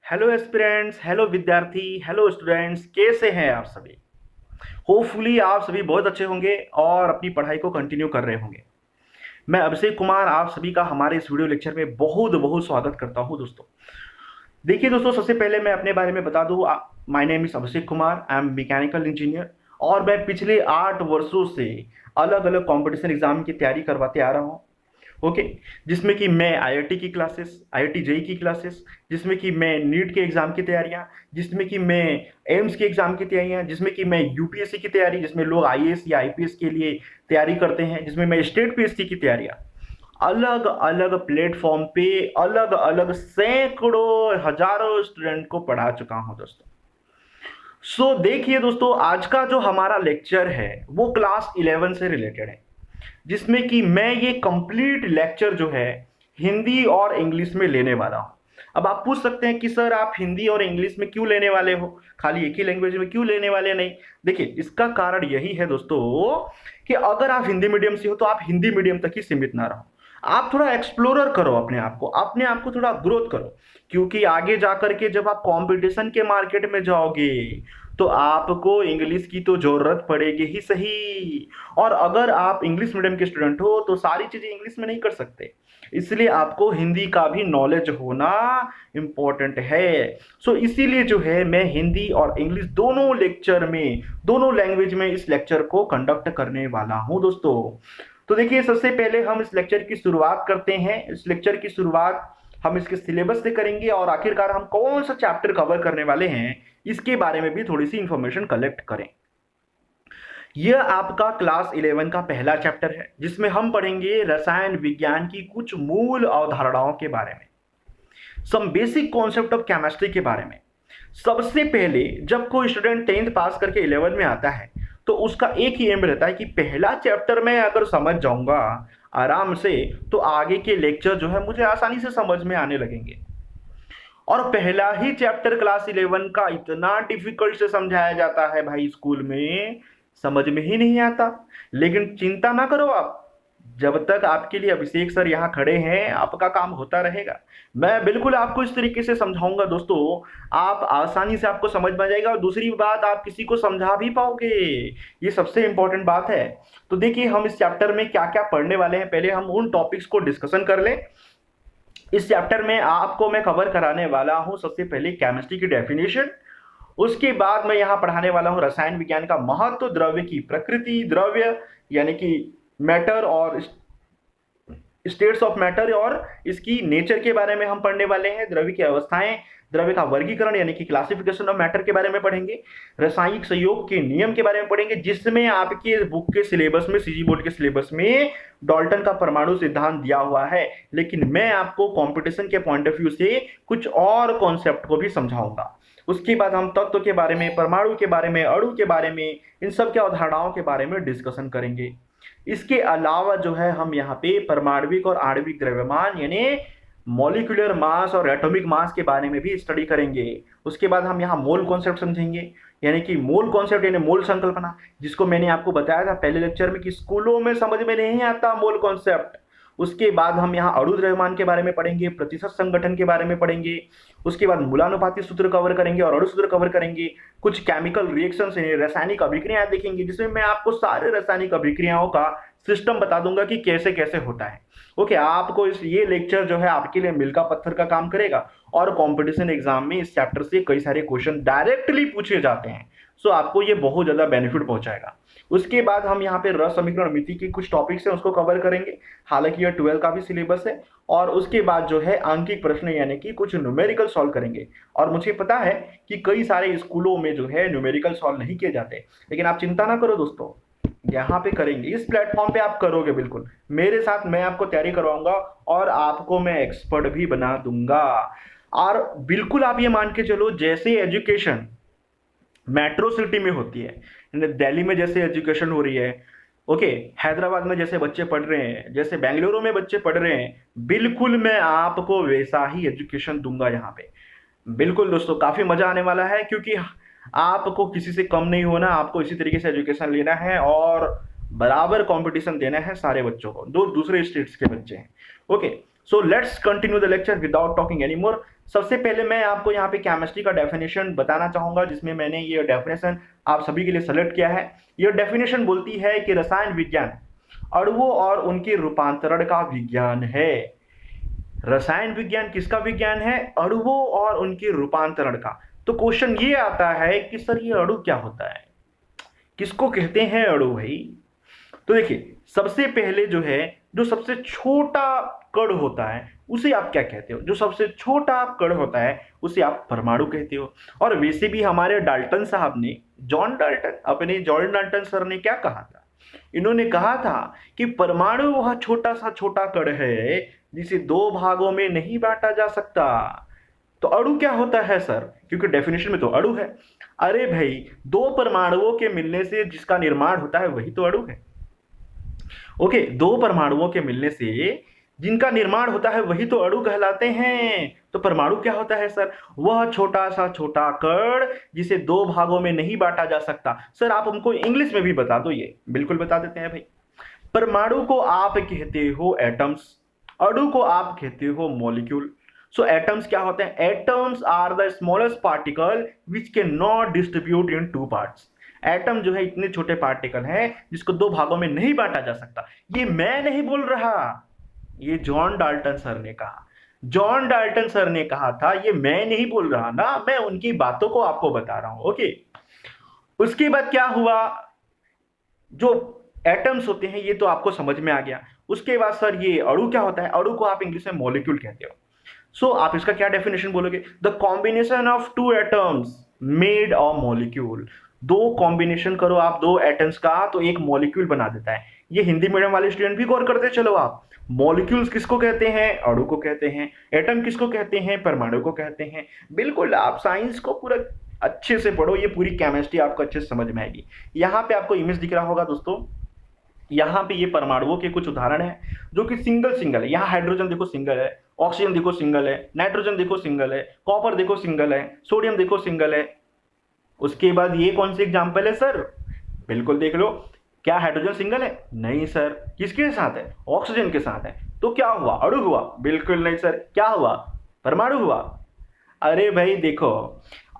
Hello aspirants, hello विद्यार्थी, hello students, कैसे हैं आप सभी। होपफुली आप सभी बहुत अच्छे होंगे और अपनी पढ़ाई को कंटिन्यू कर रहे होंगे। मैं अभिषेक कुमार आप सभी का हमारे इस वीडियो लेक्चर में बहुत बहुत स्वागत करता हूं दोस्तों। देखिए दोस्तों, सबसे पहले मैं अपने बारे में बता दूं। My name is Abhishek Kumar, I am mechanical engineer और मैं पिछले 8 वर्षों से अलग अलग कॉम्पिटिशन एग्जाम की तैयारी करवाते आ रहा हूँ। ओके। जिसमें कि मैं आईआईटी की क्लासेस, आईआईटी जेई की क्लासेस, जिसमें कि मैं नीट के एग्जाम की तैयारियां, जिसमें कि मैं एम्स के एग्जाम की तैयारियां, जिसमें कि मैं यूपीएससी की तैयारी, जिसमें लोग आईएएस या आईपीएस के लिए तैयारी करते हैं, जिसमें मैं स्टेट पीएससी की तैयारियां अलग अलग प्लेटफॉर्म पे अलग अलग सैकड़ों हजारों स्टूडेंट को पढ़ा चुका हूं दोस्तों। देखिए दोस्तों, आज का जो हमारा लेक्चर है वो क्लास 11 से रिलेटेड है, जिसमें कि मैं ये कंप्लीट लेक्चर जो है हिंदी और इंग्लिश में लेने वाला हूं। अब आप पूछ सकते हैं कि सर आप हिंदी और इंग्लिश में क्यों लेने वाले हो, खाली एक ही लैंग्वेज में क्यों लेने वाले नहीं। देखिए, इसका कारण यही है दोस्तों कि अगर आप हिंदी मीडियम से हो तो आप हिंदी मीडियम तक ही सीमित ना रहो। आप थोड़ा एक्सप्लोरर करो अपने आप को थोड़ा ग्रोथ करो, क्योंकि आगे जाकर के जब आप कंपटीशन के मार्केट में जाओगे तो आपको इंग्लिश की तो जरूरत पड़ेगी ही सही। और अगर आप इंग्लिश मीडियम के स्टूडेंट हो तो सारी चीजें इंग्लिश में नहीं कर सकते, इसलिए आपको हिंदी का भी नॉलेज होना इंपॉर्टेंट है। इसीलिए जो है मैं हिंदी और इंग्लिश दोनों लेक्चर में, दोनों लैंग्वेज में इस लेक्चर को कंडक्ट करने वाला हूं दोस्तों। तो देखिए, सबसे पहले हम इस लेक्चर की शुरुआत करते हैं। इस लेक्चर की शुरुआत हम इसके सिलेबस से करेंगे और आखिरकार हम कौन सा चैप्टर कवर करने वाले हैं इसके बारे में भी थोड़ी सी इंफॉर्मेशन कलेक्ट करें। यह आपका क्लास 11 का पहला चैप्टर है, जिसमें हम पढ़ेंगे रसायन विज्ञान की कुछ मूल अवधारणाओं के बारे में, some basic concept of chemistry के बारे में। सबसे पहले जब कोई स्टूडेंट 10th पास करके 11 में आता है तो उसका एक ही एम रहता है कि पहला चैप्टर मैं अगर समझ जाऊंगा आराम से तो आगे के लेक्चर जो है मुझे आसानी से समझ में आने लगेंगे। और पहला ही चैप्टर क्लास 11 का इतना डिफिकल्ट से समझाया जाता है भाई, स्कूल में समझ में ही नहीं आता। लेकिन चिंता ना करो आप, जब तक आपके लिए अभिषेक सर यहाँ खड़े हैं आपका काम होता रहेगा। मैं बिल्कुल आपको इस तरीके से समझाऊंगा दोस्तों, आप आसानी से आपको समझ में आ जाएगा और दूसरी बात आप किसी को समझा भी पाओगे, ये सबसे इंपॉर्टेंट बात है। तो देखिए, हम इस चैप्टर में क्या क्या पढ़ने वाले हैं, पहले हम उन टॉपिक्स को डिस्कशन कर लें। इस चैप्टर में आपको मैं कवर कराने वाला हूं सबसे पहले केमिस्ट्री की डेफिनेशन। उसके बाद मैं यहां पढ़ाने वाला हूं रसायन विज्ञान का महत्व, द्रव्य की प्रकृति, द्रव्य यानी कि मैटर और स्टेट्स ऑफ मैटर और इसकी नेचर के बारे में हम पढ़ने वाले हैं। द्रव्य की अवस्थाएं, द्रव्य का वर्गीकरण यानी कि क्लासिफिकेशन ऑफ मैटर के बारे में पढ़ेंगे। रासायनिक संयोग के नियम के बारे में पढ़ेंगे, जिसमें आपके बुक के सिलेबस में, सीजी बोर्ड के सिलेबस में डाल्टन का परमाणु सिद्धांत दिया हुआ है, लेकिन मैं आपको कंपटीशन के पॉइंट ऑफ व्यू से कुछ और कॉन्सेप्ट को भी समझाऊंगा। उसके बाद हम तत्व के बारे में, परमाणु के बारे में, अणु के बारे में, इन सब के अवधारणाओं के बारे में डिस्कशन करेंगे। इसके अलावा जो है हम यहाँ पे परमाणविक और आणविक द्रव्यमान यानी मॉलिक्यूलर मास और एटॉमिक मास के बारे में भी स्टडी करेंगे। उसके बाद हम यहाँ मोल कॉन्सेप्ट समझेंगे, यानी कि मोल कॉन्सेप्ट यानी मोल संकल्पना, जिसको मैंने आपको बताया था पहले लेक्चर में कि स्कूलों में समझ में नहीं आता मोल कॉन्सेप्ट। उसके बाद हम यहाँ अणु द्रव्यमान के बारे में पढ़ेंगे, प्रतिशत संगठन के बारे में पढ़ेंगे। उसके बाद मूलानुपाती सूत्र कवर करेंगे और अणु सूत्र कवर करेंगे। कुछ केमिकल रिएक्शंस यानी रासायनिक अभिक्रियाएं देखेंगे, जिसमें मैं आपको सारे रासायनिक अभिक्रियाओं का सिस्टम बता दूंगा कि कैसे कैसे होता है। ओके, आपको ये लेक्चर जो है आपके लिए मील का पत्थर का काम करेगा और कंपटीशन एग्जाम में इस चैप्टर से कई सारे क्वेश्चन डायरेक्टली पूछे जाते हैं। आपको ये बहुत ज्यादा बेनिफिट पहुंचाएगा। उसके बाद हम यहाँ पे रस समीकरण मिति के कुछ टॉपिक्स हैं उसको कवर करेंगे, हालांकि ये 12 का भी सिलेबस है। और उसके बाद जो है अंकिक प्रश्न यानी कि कुछ न्यूमेरिकल सॉल्व करेंगे। और मुझे पता है कि कई सारे स्कूलों में जो है न्यूमेरिकल सॉल्व नहीं किए जाते, लेकिन आप चिंता ना करो दोस्तों, यहाँ पे करेंगे, इस प्लेटफॉर्म पे आप करोगे बिल्कुल मेरे साथ, मैं आपको तैयारी करवाऊंगा और आपको मैं एक्सपर्ट भी बना दूंगा। और बिल्कुल आप ये मान के चलो, जैसे एजुकेशन मेट्रो सिटी में होती है, दिल्ली में जैसे एजुकेशन हो रही है, ओके, हैदराबाद में जैसे बच्चे पढ़ रहे हैं, जैसे बेंगलुरु में बच्चे पढ़ रहे हैं, बिल्कुल मैं आपको वैसा ही एजुकेशन दूंगा यहाँ पे। बिल्कुल दोस्तों, काफी मजा आने वाला है, क्योंकि आपको किसी से कम नहीं होना, आपको इसी तरीके से एजुकेशन लेना है और बराबर कंपटीशन देना है सारे बच्चों को, दो दूसरे स्टेट्स के बच्चे हैं। Okay, so let's continue the lecture without talking any more. सबसे पहले मैं आपको यहाँ पे केमिस्ट्री का डेफिनेशन बताना चाहूंगा, जिसमें मैंने ये डेफिनेशन आप सभी के लिए सेलेक्ट किया है। यह डेफिनेशन बोलती है कि रसायन विज्ञान अणुओं और उनके रूपांतरण का विज्ञान है। रसायन विज्ञान किसका विज्ञान है? अणुओं और उनके रूपांतरण का। तो क्वेश्चन ये आता है कि सर ये अणु क्या होता है, किसको कहते हैं अणु भाई? तो देखिए, सबसे पहले जो है, जो सबसे छोटा कण होता है उसे आप क्या कहते हो? जो सबसे छोटा कण होता है उसे आप परमाणु कहते हो। और वैसे भी हमारे डाल्टन साहब ने, जॉन डाल्टन सर ने क्या कहा था? इन्होंने कहा था कि परमाणु वह छोटा सा छोटा कण है जिसे दो भागों में नहीं बांटा जा सकता। तो अणु क्या होता है सर? क्योंकि डेफिनेशन में तो अणु है। अरे भाई, दो परमाणुओं के मिलने से जिसका निर्माण होता है वही तो अणु है। ओके, दो परमाणुओं के मिलने से जिनका निर्माण होता है वही तो अणु कहलाते हैं। तो परमाणु क्या होता है सर? वह छोटा सा छोटा कण जिसे दो भागों में नहीं बांटा जा सकता। सर आप हमको इंग्लिश में भी बता दो। ये बिल्कुल बता देते हैं भाई। परमाणु को आप कहते हो एटम्स, अणु को आप कहते हो मॉलिक्यूल। सो एटम्स क्या होते हैं? Atoms are the smallest particle which can not distribute into parts. Atom जो है इतने छोटे पार्टिकल हैं जिसको दो भागों में नहीं बांटा जा सकता। ये मैं नहीं बोल रहा, ये जॉन डाल्टन सर ने कहा। जॉन डाल्टन सर ने कहा था, ये मैं नहीं बोल रहा ना, मैं उनकी बातों को आपको बता रहा हूं। ओके, उसके बाद क्या हुआ? जो एटम्स होते हैं ये तो आपको समझ में आ गया। उसके बाद सर ये अणु क्या होता है? अणु को आप इंग्लिश में मॉलिक्यूल कहते हो। सो आप इसका क्या डेफिनेशन बोलोगे? The combination of two atoms made a molecule. दो कॉम्बिनेशन करो आप दो एटम्स का तो एक मॉलिक्यूल बना देता है। ये हिंदी मीडियम वाले स्टूडेंट भी गौर करते चलो आप। मॉलिक्यूल्स किसको कहते हैं? अणु को कहते हैं। एटम किसको कहते हैं? परमाणु को कहते हैं। बिल्कुल, आप साइंस को पूरा अच्छे से पढ़ो, ये पूरी केमिस्ट्री आपको अच्छे से समझ में आएगी। यहाँ पे आपको इमेज दिख रहा होगा दोस्तों, यहाँ पे ये परमाणुओं के कुछ उदाहरण है जो कि सिंगल सिंगल है। यहाँ हाइड्रोजन देखो सिंगल है, ऑक्सीजन देखो सिंगल है, नाइट्रोजन देखो सिंगल है, कॉपर देखो सिंगल है, सोडियम देखो सिंगल है। उसके बाद ये कौन सी एग्जाम्पल है सर? बिल्कुल देख लो, क्या हाइड्रोजन सिंगल है? नहीं सर। किसके साथ है? ऑक्सीजन के साथ है। तो क्या हुआ? अणु हुआ? बिल्कुल नहीं सर। क्या हुआ? परमाणु हुआ। अरे भाई देखो,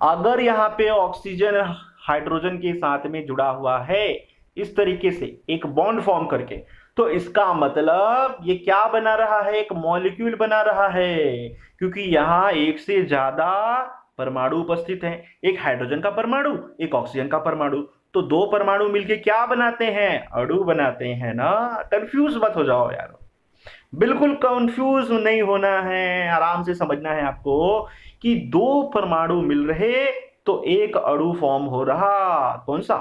अगर यहाँ पे ऑक्सीजन हाइड्रोजन के साथ में जुड़ा हुआ है इस तरीके से एक बॉन्ड फॉर्म करके, तो इसका मतलब ये क्या बना रहा है? एक मॉलिक्यूल बना रहा है, क्योंकि यहाँ एक से ज्यादा परमाणु उपस्थित हैं। एक हाइड्रोजन का परमाणु, एक ऑक्सीजन का परमाणु। तो दो परमाणु मिलके क्या बनाते हैं? अणु बनाते हैं ना। कंफ्यूज मत हो जाओ यार, बिल्कुल कंफ्यूज नहीं होना है, आराम से समझना है आपको कि दो परमाणु मिल रहे तो एक अणु फॉर्म हो रहा। कौन सा?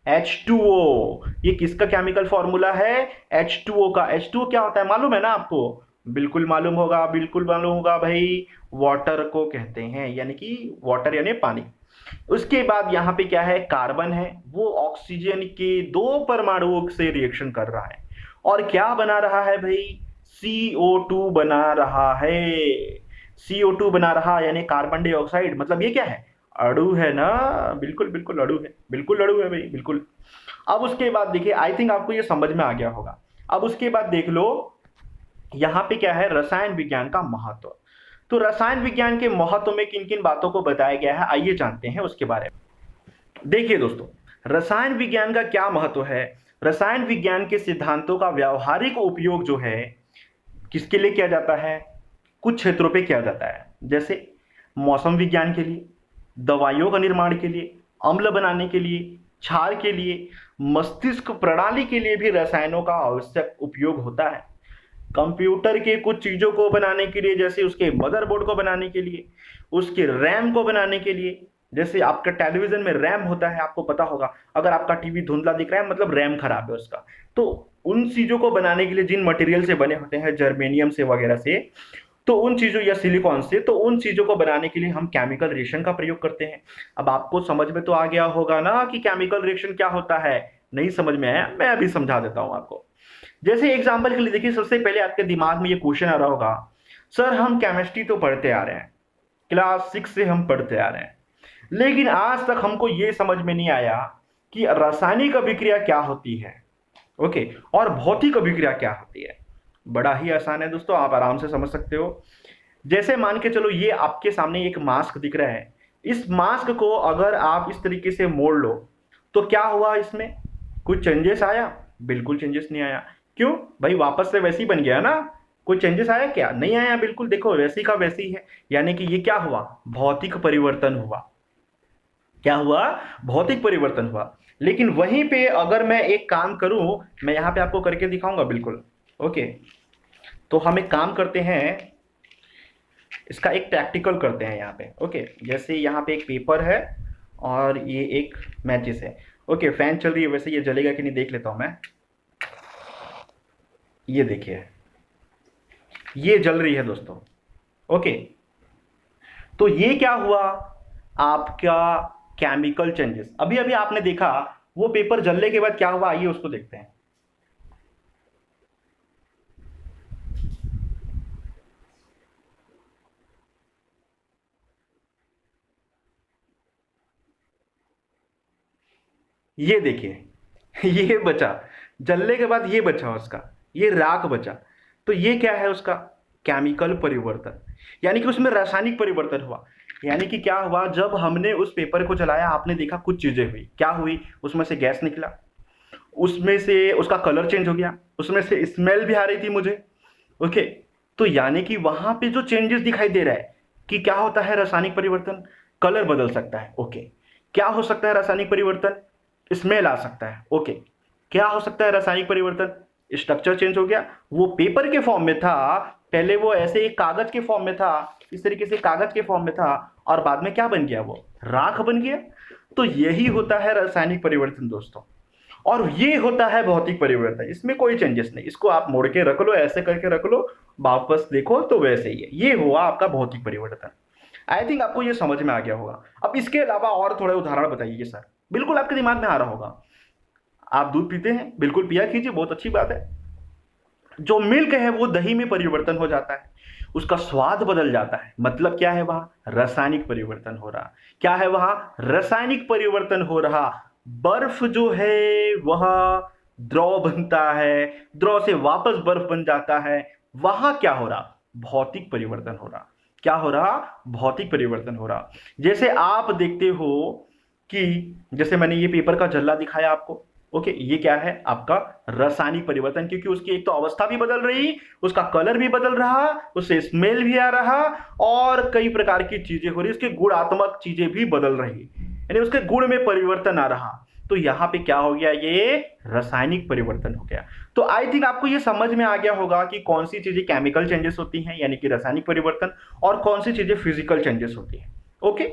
H2O। ये किसका केमिकल फॉर्मूला है? H2O का। H2O क्या होता है मालूम है ना आपको? बिल्कुल मालूम होगा, बिल्कुल मालूम होगा भाई। वाटर को कहते हैं, यानी कि वाटर यानी पानी। उसके बाद यहाँ पे क्या है? कार्बन है, वो ऑक्सीजन के दो परमाणुओं से रिएक्शन कर रहा है और क्या बना रहा है भाई? CO2 बना रहा है। CO2 बना रहा यानी कार्बन डाइऑक्साइड। मतलब ये क्या है? अणु है ना। बिल्कुल बिल्कुल अणु है, बिल्कुल अणु है भाई, बिल्कुल। अब उसके बाद देखिए, आई थिंक आपको ये समझ में आ गया होगा। अब उसके बाद देख लो, यहाँ पे क्या है? रसायन विज्ञान का महत्व। तो रसायन विज्ञान के महत्व में किन किन बातों को बताया गया है, आइए जानते हैं उसके बारे में। देखिए दोस्तों, रसायन विज्ञान का क्या महत्व है? रसायन विज्ञान के सिद्धांतों का व्यावहारिक उपयोग जो है किसके लिए किया जाता है? कुछ क्षेत्रों पे किया जाता है, जैसे मौसम विज्ञान के लिए, दवाइयों का निर्माण के लिए, अम्ल बनाने के लिए, क्षार के लिए, मस्तिष्क प्रणाली के लिए भी रसायनों का आवश्यक उपयोग होता है। कंप्यूटर के कुछ चीजों को बनाने के लिए, जैसे उसके मदरबोर्ड को बनाने के लिए, उसके रैम को बनाने के लिए। जैसे आपका टेलीविजन में रैम होता है, आपको पता होगा, अगर आपका टीवी धुंधला दिख रहा है मतलब रैम खराब है उसका। तो उन चीजों को बनाने के लिए जिन मटेरियल से बने होते हैं, जर्मेनियम से वगैरह से, तो उन चीजों या सिलिकॉन से, तो उन चीजों को बनाने के लिए हम केमिकल रिएक्शन का प्रयोग करते हैं। अब आपको समझ में तो आ गया होगा ना कि केमिकल रिएक्शन क्या होता है। नहीं समझ में आया? मैं अभी समझा देता हूं आपको। जैसे एग्जाम्पल के लिए देखिए, सबसे पहले आपके दिमाग में ये क्वेश्चन आ रहा होगा, सर हम केमिस्ट्री तो पढ़ते आ रहे हैं, क्लास 6 से हम पढ़ते आ रहे हैं, लेकिन आज तक हमको ये समझ में नहीं आया कि रासायनिक अभिक्रिया क्या होती है। ओके, और भौतिक अभिक्रिया क्या होती है। बड़ा ही आसान है दोस्तों, आप आराम से समझ सकते हो। जैसे मान के चलो ये आपके सामने एक मास्क दिख रहा है, इस मास्क को अगर आप इस तरीके से मोड़ लो तो क्या हुआ, इसमें कुछ चेंजेस आया? बिल्कुल चेंजेस नहीं आया। क्यों भाई? वापस से वैसे ही बन गया ना। कोई चेंजेस आया क्या? नहीं आया, बिल्कुल देखो वैसी का वैसी ही है। यानी कि ये क्या हुआ? भौतिक परिवर्तन हुआ। क्या हुआ? भौतिक परिवर्तन हुआ। लेकिन वहीं पे अगर मैं एक काम करूं, मैं यहां पे आपको करके दिखाऊंगा बिल्कुल। ओके, तो हम एक काम करते हैं, इसका एक प्रैक्टिकल करते हैं यहाँ पे। ओके, जैसे यहाँ पे एक पेपर है और ये एक मैचिस है। ओके, फैन चल रही है, वैसे ये जलेगा कि नहीं देख लेता हूँ मैं। ये देखिए, ये जल रही है दोस्तों। ओके, तो ये क्या हुआ? आपका केमिकल चेंजेस। अभी अभी आपने देखा वो पेपर जलने के बाद क्या हुआ, आइए उसको देखते हैं। ये देखिए ये बचा, जलने के बाद ये बचा उसका, ये राख बचा। तो ये क्या है उसका? केमिकल परिवर्तन, यानी कि उसमें रासायनिक परिवर्तन हुआ। यानी कि क्या हुआ, जब हमने उस पेपर को जलाया आपने देखा कुछ चीजें हुई। क्या हुई? उसमें से गैस निकला, उसमें से उसका कलर चेंज हो गया, उसमें से स्मेल भी आ रही थी मुझे। ओके, तो यानी कि वहां पे जो चेंजेस दिखाई दे रहा है कि क्या होता है रासायनिक परिवर्तन, कलर बदल सकता है। ओके, क्या हो सकता है रासायनिक परिवर्तन? स्मेल आ सकता है। ओके, क्या हो सकता है रासायनिक परिवर्तन? स्ट्रक्चर चेंज हो गया। वो पेपर के फॉर्म में था, पहले वो ऐसे एक कागज के फॉर्म में था, इस तरीके से कागज के फॉर्म में था, और बाद में क्या बन गया? वो राख बन गया। तो यही होता है रासायनिक परिवर्तन दोस्तों। और ये होता है भौतिक परिवर्तन, इसमें कोई चेंजेस नहीं। इसको आप मोड़ के रख लो, ऐसे करके रख लो, वापस देखो तो वैसे ही है। ये हुआ आपका भौतिक परिवर्तन। आई थिंक आपको ये समझ में आ गया होगा। अब इसके अलावा और थोड़े उदाहरण बताइए सर, बिल्कुल आपके दिमाग में आ रहा होगा। आप दूध पीते हैं, बिल्कुल पिया कीजिए, बहुत अच्छी बात है। जो मिल्क है वो दही में परिवर्तन हो जाता है, उसका स्वाद बदल जाता है। मतलब क्या है? वहां रासायनिक परिवर्तन हो रहा। क्या है वहां? रासायनिक परिवर्तन हो रहा। बर्फ जो है वह द्रव बनता है, द्रव से वापस बर्फ बन जाता है। वहां क्या हो रहा? भौतिक परिवर्तन हो रहा। क्या हो रहा? भौतिक परिवर्तन हो रहा। जैसे आप देखते हो कि जैसे मैंने ये पेपर का जल्ला दिखाया आपको। ओके, ये क्या है? आपका रासायनिक परिवर्तन, क्योंकि उसकी एक तो अवस्था भी बदल रही, उसका कलर भी बदल रहा, उससे स्मेल भी आ रहा, और कई प्रकार की चीजें हो रही, उसके गुणात्मक चीजें भी बदल रही, यानी उसके गुण में परिवर्तन आ रहा। तो यहां पे क्या हो गया? ये रासायनिक परिवर्तन हो गया। तो आई थिंक आपको ये समझ में आ गया होगा कि कौन सी चीजें केमिकल चेंजेस होती हैं, यानी कि रासायनिक परिवर्तन, और कौन सी चीजें फिजिकल चेंजेस होती हैं। ओके,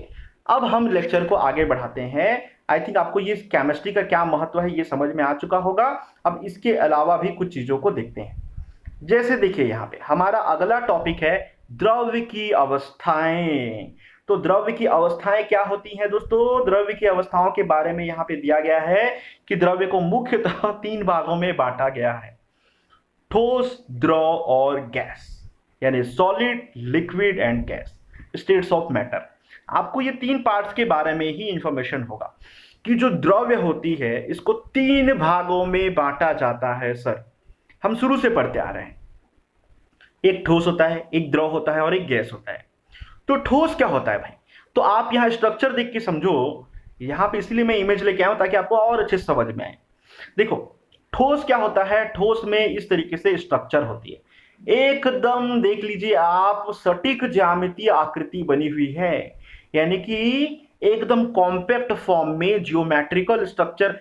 अब हम लेक्चर को आगे बढ़ाते हैं। आई थिंक आपको ये केमिस्ट्री का क्या महत्व है ये समझ में आ चुका होगा। अब इसके अलावा भी कुछ चीजों को देखते हैं। जैसे देखिए यहाँ पे हमारा अगला टॉपिक है द्रव्य की अवस्थाएं। तो द्रव्य की अवस्थाएं क्या होती हैं दोस्तों? द्रव्य की अवस्थाओं के बारे में यहाँ पे दिया गया है कि द्रव्य को मुख्यतः 3 भागों में बांटा गया है, ठोस, द्रव और गैस, यानी solid, liquid and gas, states of matter. आपको ये 3 पार्ट्स के बारे में ही इंफॉर्मेशन होगा कि जो द्रव्य होती है इसको 3 भागों में बांटा जाता है सर। हम शुरू से पढ़ते आ रहे हैं। एक ठोस होता है, एक द्रव होता है और एक गैस होता है। तो ठोस क्या होता है भाई? तो आप यहाँ स्ट्रक्चर देख के समझो। यहाँ पे इसलिए मैं इमेज लेके आया हूं ताकि आपको और अच्छे से समझ में आए। देखो, ठोस क्या होता है? ठोस में इस तरीके से स्ट्रक्चर होती है, एकदम देख लीजिए आप, सटीक ज्यामितीय आकृति बनी हुई है, यानी कि एकदम कॉम्पैक्ट फॉर्म में जियोमेट्रिकल स्ट्रक्चर,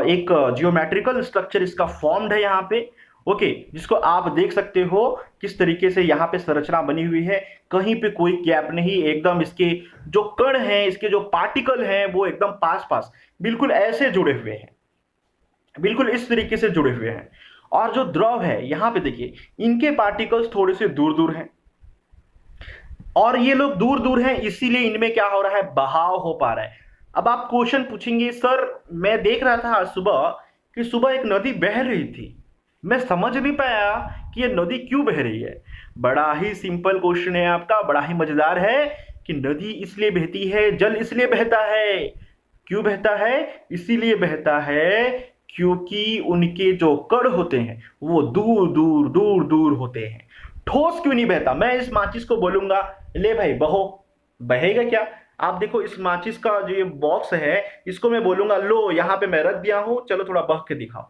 एक जियोमेट्रिकल स्ट्रक्चर इसका फॉर्म्ड है यहाँ पे। ओके, जिसको आप देख सकते हो किस तरीके से यहाँ पे संरचना बनी हुई है, कहीं पे कोई गैप नहीं, एकदम इसके जो कण हैं, इसके जो पार्टिकल हैं वो एकदम पास पास बिल्कुल ऐसे जुड़े हुए हैं, बिल्कुल इस तरीके से जुड़े हुए हैं। और जो द्रव है यहाँ पे देखिए, इनके पार्टिकल्स थोड़े से दूर दूर हैं, और ये लोग दूर दूर हैं, इसीलिए इनमें क्या हो रहा है? बहाव हो पा रहा है। अब आप क्वेश्चन पूछेंगे सर, मैं देख रहा था आज सुबह कि सुबह एक नदी बह रही थी, मैं समझ नहीं पाया कि ये नदी क्यों बह रही है। बड़ा ही सिंपल क्वेश्चन है आपका, बड़ा ही मजेदार है कि नदी इसलिए बहती है, जल इसलिए बहता है, क्यों बहता है? इसीलिए बहता है क्योंकि उनके जो कण होते हैं वो दूर दूर दूर दूर होते हैं। ठोस क्यों नहीं बहता? मैं इस माचिस को बोलूंगा ले भाई बहो, बहेगा क्या? आप देखो इस माचिस का जो ये बॉक्स है, इसको मैं बोलूंगा लो यहां पे मैं रख दिया हूं, चलो थोड़ा बह के दिखाओ।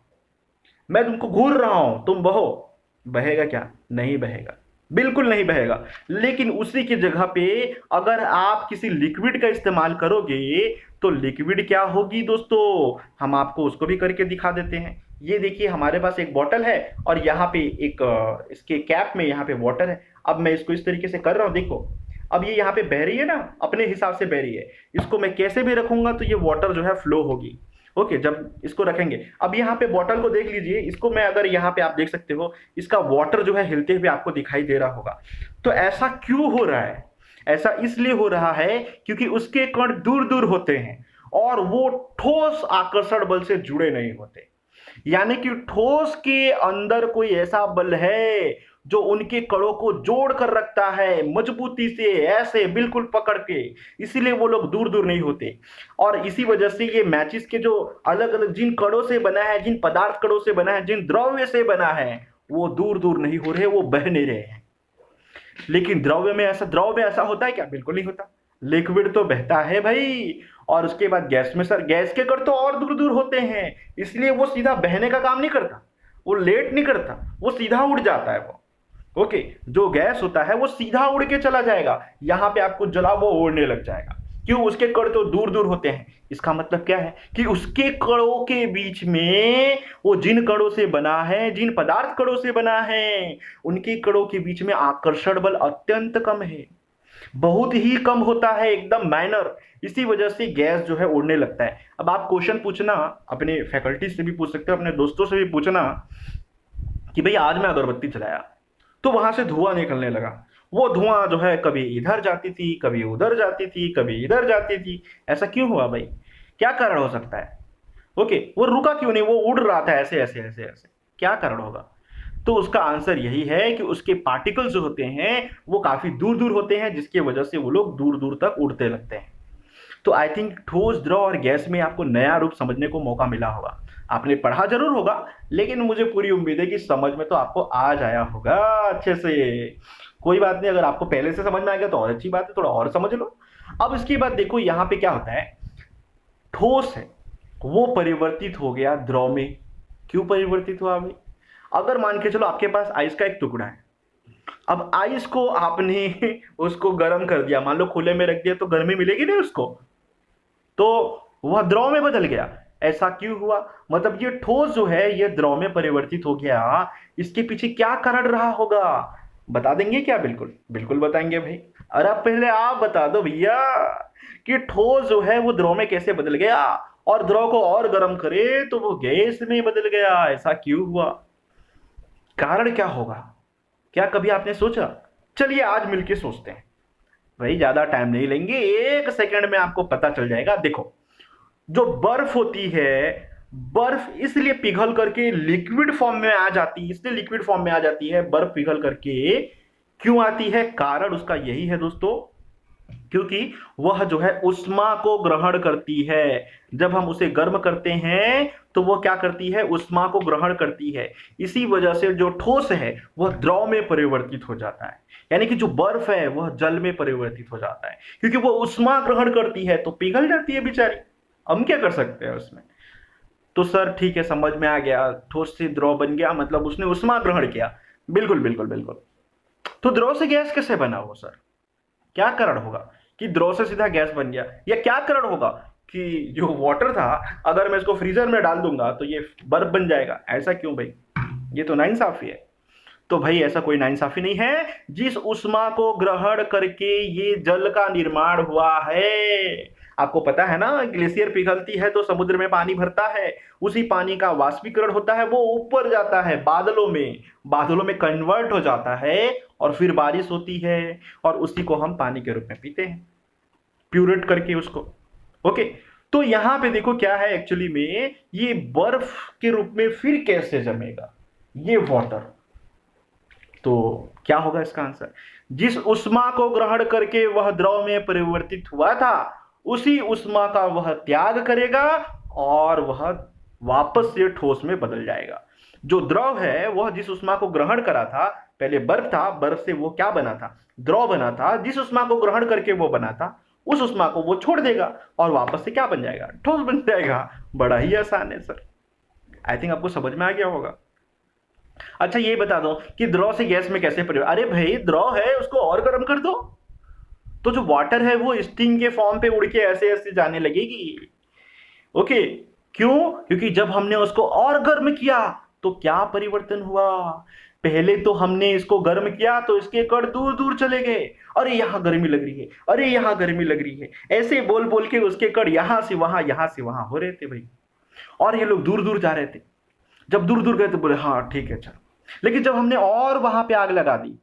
मैं तुमको घूर रहा हूं, तुम बहो, बहेगा क्या? नहीं बहेगा, बिल्कुल नहीं बहेगा। लेकिन उसी की जगह पे अगर आप किसी लिक्विड का इस्तेमाल करोगे तो लिक्विड क्या होगी दोस्तों, हम आपको उसको भी करके दिखा देते हैं। ये देखिए हमारे पास एक बॉटल है और यहाँ पे एक इसके कैप में यहाँ पे वाटर है। अब मैं इसको इस तरीके से कर रहा हूँ, देखो अब ये यहाँ पे बह रही है ना, अपने हिसाब से बह रही है। इसको मैं कैसे भी रखूंगा तो ये वाटर जो है फ्लो होगी। ओके, जब इसको रखेंगे, अब यहाँ पे बॉटल को देख लीजिए, इसको मैं अगर यहाँ पे आप देख सकते हो, इसका वाटर जो है हिलते हुए आपको दिखाई दे रहा होगा। तो ऐसा क्यों हो रहा है? ऐसा इसलिए हो रहा है क्योंकि उसके कण दूर दूर होते हैं और वो ठोस आकर्षण बल से जुड़े नहीं होते। यानी कि ठोस के अंदर कोई ऐसा बल है जो उनके कणों को जोड़ कर रखता है मजबूती से, ऐसे बिल्कुल पकड़ के, इसीलिए वो लोग दूर दूर नहीं होते। और इसी वजह से ये मैचिस के जो अलग अलग जिन कणों से बना है, जिन पदार्थ कणों से बना है, जिन द्रव्य से बना है, वो दूर दूर नहीं हो रहे, वो बह नहीं रहे हैं। लेकिन द्रव में ऐसा होता है क्या? बिल्कुल नहीं होता। लिक्विड तो बहता है भाई, और उसके बाद गैस में सर, गैस के कण तो और दूर दूर होते हैं, इसलिए वो सीधा बहने का काम नहीं करता, वो लेट नहीं करता, वो सीधा उड़ जाता है वो। ओके, जो गैस होता है वो सीधा उड़ के चला जाएगा, यहां पे आपको जला वो उड़ने लग जाएगा। क्यों? उसके कण तो दूर दूर होते हैं। इसका मतलब क्या है कि उसके कणों के बीच में, वो जिन कणों से बना है, जिन पदार्थ कणों से बना है, उनके कणों के बीच में आकर्षण बल अत्यंत कम है, बहुत ही कम होता है, एकदम माइनर। इसी वजह से गैस जो है उड़ने लगता है। अब आप क्वेश्चन पूछना, अपने फैकल्टी से भी पूछ सकते हो, अपने दोस्तों से भी पूछना कि भाई आज मैं अगरबत्ती जलाया तो वहां से धुआं निकलने लगा, वो धुआं जो है कभी इधर जाती थी, कभी उधर जाती थी, कभी इधर जाती थी, ऐसा क्यों हुआ भाई? क्या कारण हो सकता है? ओके, वो रुका क्यों नहीं, वो उड़ रहा था ऐसे ऐसे ऐसे ऐसे, क्या कारण होगा? तो उसका आंसर यही है कि उसके पार्टिकल्स जो होते हैं वो काफी दूर दूर होते हैं, जिसकी वजह से वो लोग दूर दूर तक उड़ते लगते हैं। तो आई थिंक ठोस, द्रव और गैस में आपको नया रूप समझने को मौका मिला होगा। आपने पढ़ा जरूर होगा, लेकिन मुझे पूरी उम्मीद है कि समझ में तो आपको आ जाया होगा अच्छे से। कोई बात नहीं, अगर आपको पहले से समझ में आ गया तो और अच्छी बात है, थोड़ा और समझ लो। अब इसके बाद देखो यहाँ पे क्या होता है, ठोस है वो परिवर्तित हो गया द्रव में। क्यों परिवर्तित हुआ भाई? अगर मान के चलो आपके पास आइस का एक टुकड़ा है, अब आइस को आपने उसको गर्म कर दिया, मान लो खुले में रख दिया, तो गर्मी मिलेगी नहीं उसको, तो वह द्रव में बदल गया। ऐसा क्यों हुआ? मतलब ये ठोस जो है ये द्रव में परिवर्तित हो गया, इसके पीछे क्या कारण रहा होगा? बता देंगे क्या? बिल्कुल बिल्कुल बताएंगे भाई। अरे पहले आप बता दो भैया कि ठोस जो है वो द्रव में कैसे बदल गया, और द्रव को और गर्म करे तो वो गैस में बदल गया, ऐसा क्यों हुआ? कारण क्या होगा? क्या कभी आपने सोचा? चलिए आज मिलके सोचते हैं भाई, ज्यादा टाइम नहीं लेंगे, 1 सेकंड में आपको पता चल जाएगा। देखो, जो बर्फ होती है, बर्फ इसलिए पिघल करके लिक्विड फॉर्म में आ जाती है, इसलिए लिक्विड फॉर्म में आ जाती है, बर्फ पिघल करके क्यों आती है? कारण उसका यही है दोस्तों, क्योंकि वह जो है उष्मा को ग्रहण करती है। जब हम उसे गर्म करते हैं तो वह क्या करती है? उष्मा को ग्रहण करती है। इसी वजह से जो ठोस है वह द्रव में परिवर्तित हो जाता है, यानी कि जो बर्फ है वह जल में परिवर्तित हो जाता है, क्योंकि वह उष्मा ग्रहण करती है तो पिघल जाती है बेचारी। हम क्या कर सकते हैं उसमें? तो सर ठीक है, समझ में आ गया, ठोस से द्रव बन गया, मतलब उसने उष्मा ग्रहण किया। बिल्कुल बिल्कुल बिल्कुल। तो द्रव से गैस कैसे बना वो सर? क्या कारण होगा कि द्रव से सीधा गैस बन गया? या क्या कारण होगा कि जो वाटर था, अगर मैं इसको फ्रीजर में डाल दूंगा तो ये बर्फ बन जाएगा? ऐसा क्यों भाई? ये तो नाइंसाफी है। तो भाई ऐसा कोई नाइंसाफी नहीं है, जिस उष्मा को ग्रहण करके ये जल का निर्माण हुआ है। आपको पता है ना, ग्लेशियर पिघलती है तो समुद्र में पानी भरता है, उसी पानी का वाष्पीकरण होता है, वो ऊपर जाता है बादलों में, बादलों में कन्वर्ट हो जाता है और फिर बारिश होती है, और उसी को हम पानी के रूप में पीते हैं, प्यूरेट करके उसको। ओके, तो यहां पे देखो क्या है एक्चुअली में, ये बर्फ के रूप में फिर कैसे जमेगा ये वाटर? तो क्या होगा इसका आंसर? जिस उष्मा को ग्रहण करके वह द्रव में परिवर्तित हुआ था, उसी उष्मा का वह त्याग करेगा और वह वापस से ठोस में बदल जाएगा। जो द्रव है वह जिस उष्मा को ग्रहण करा था, पहले बर्फ था, बर्फ से वो क्या बना था, द्रव बना था, जिस उष्मा को ग्रहण करके वो बना था, उस उष्मा को वो छोड़ देगा और वापस से क्या बन जाएगा, ठोस बन जाएगा। बड़ा ही आसान है सर, आई थिंक आपको समझ में आ गया होगा। अच्छा ये बता दो कि द्रव से गैस में कैसे परिवर्तन, अरे भाई द्रव है उसको और गर्म कर दो, तो जो वाटर है वो स्टिंग के फॉर्म पे उड़ के ऐसे ऐसे जाने लगेगी। ओके, क्यों? क्योंकि जब हमने उसको और गर्म किया तो क्या परिवर्तन हुआ, पहले तो हमने इसको गर्म किया तो इसके कण दूर दूर चले गए, अरे यहां गर्मी लग रही है, अरे यहां गर्मी लग रही है, ऐसे बोल बोल के उसके कण यहां से वहां हो रहे थे भाई, और ये लोग दूर दूर जा रहे थे। जब दूर दूर गए तो बोले हाँ ठीक है चलो, लेकिन जब हमने और वहां पे आग लगा दी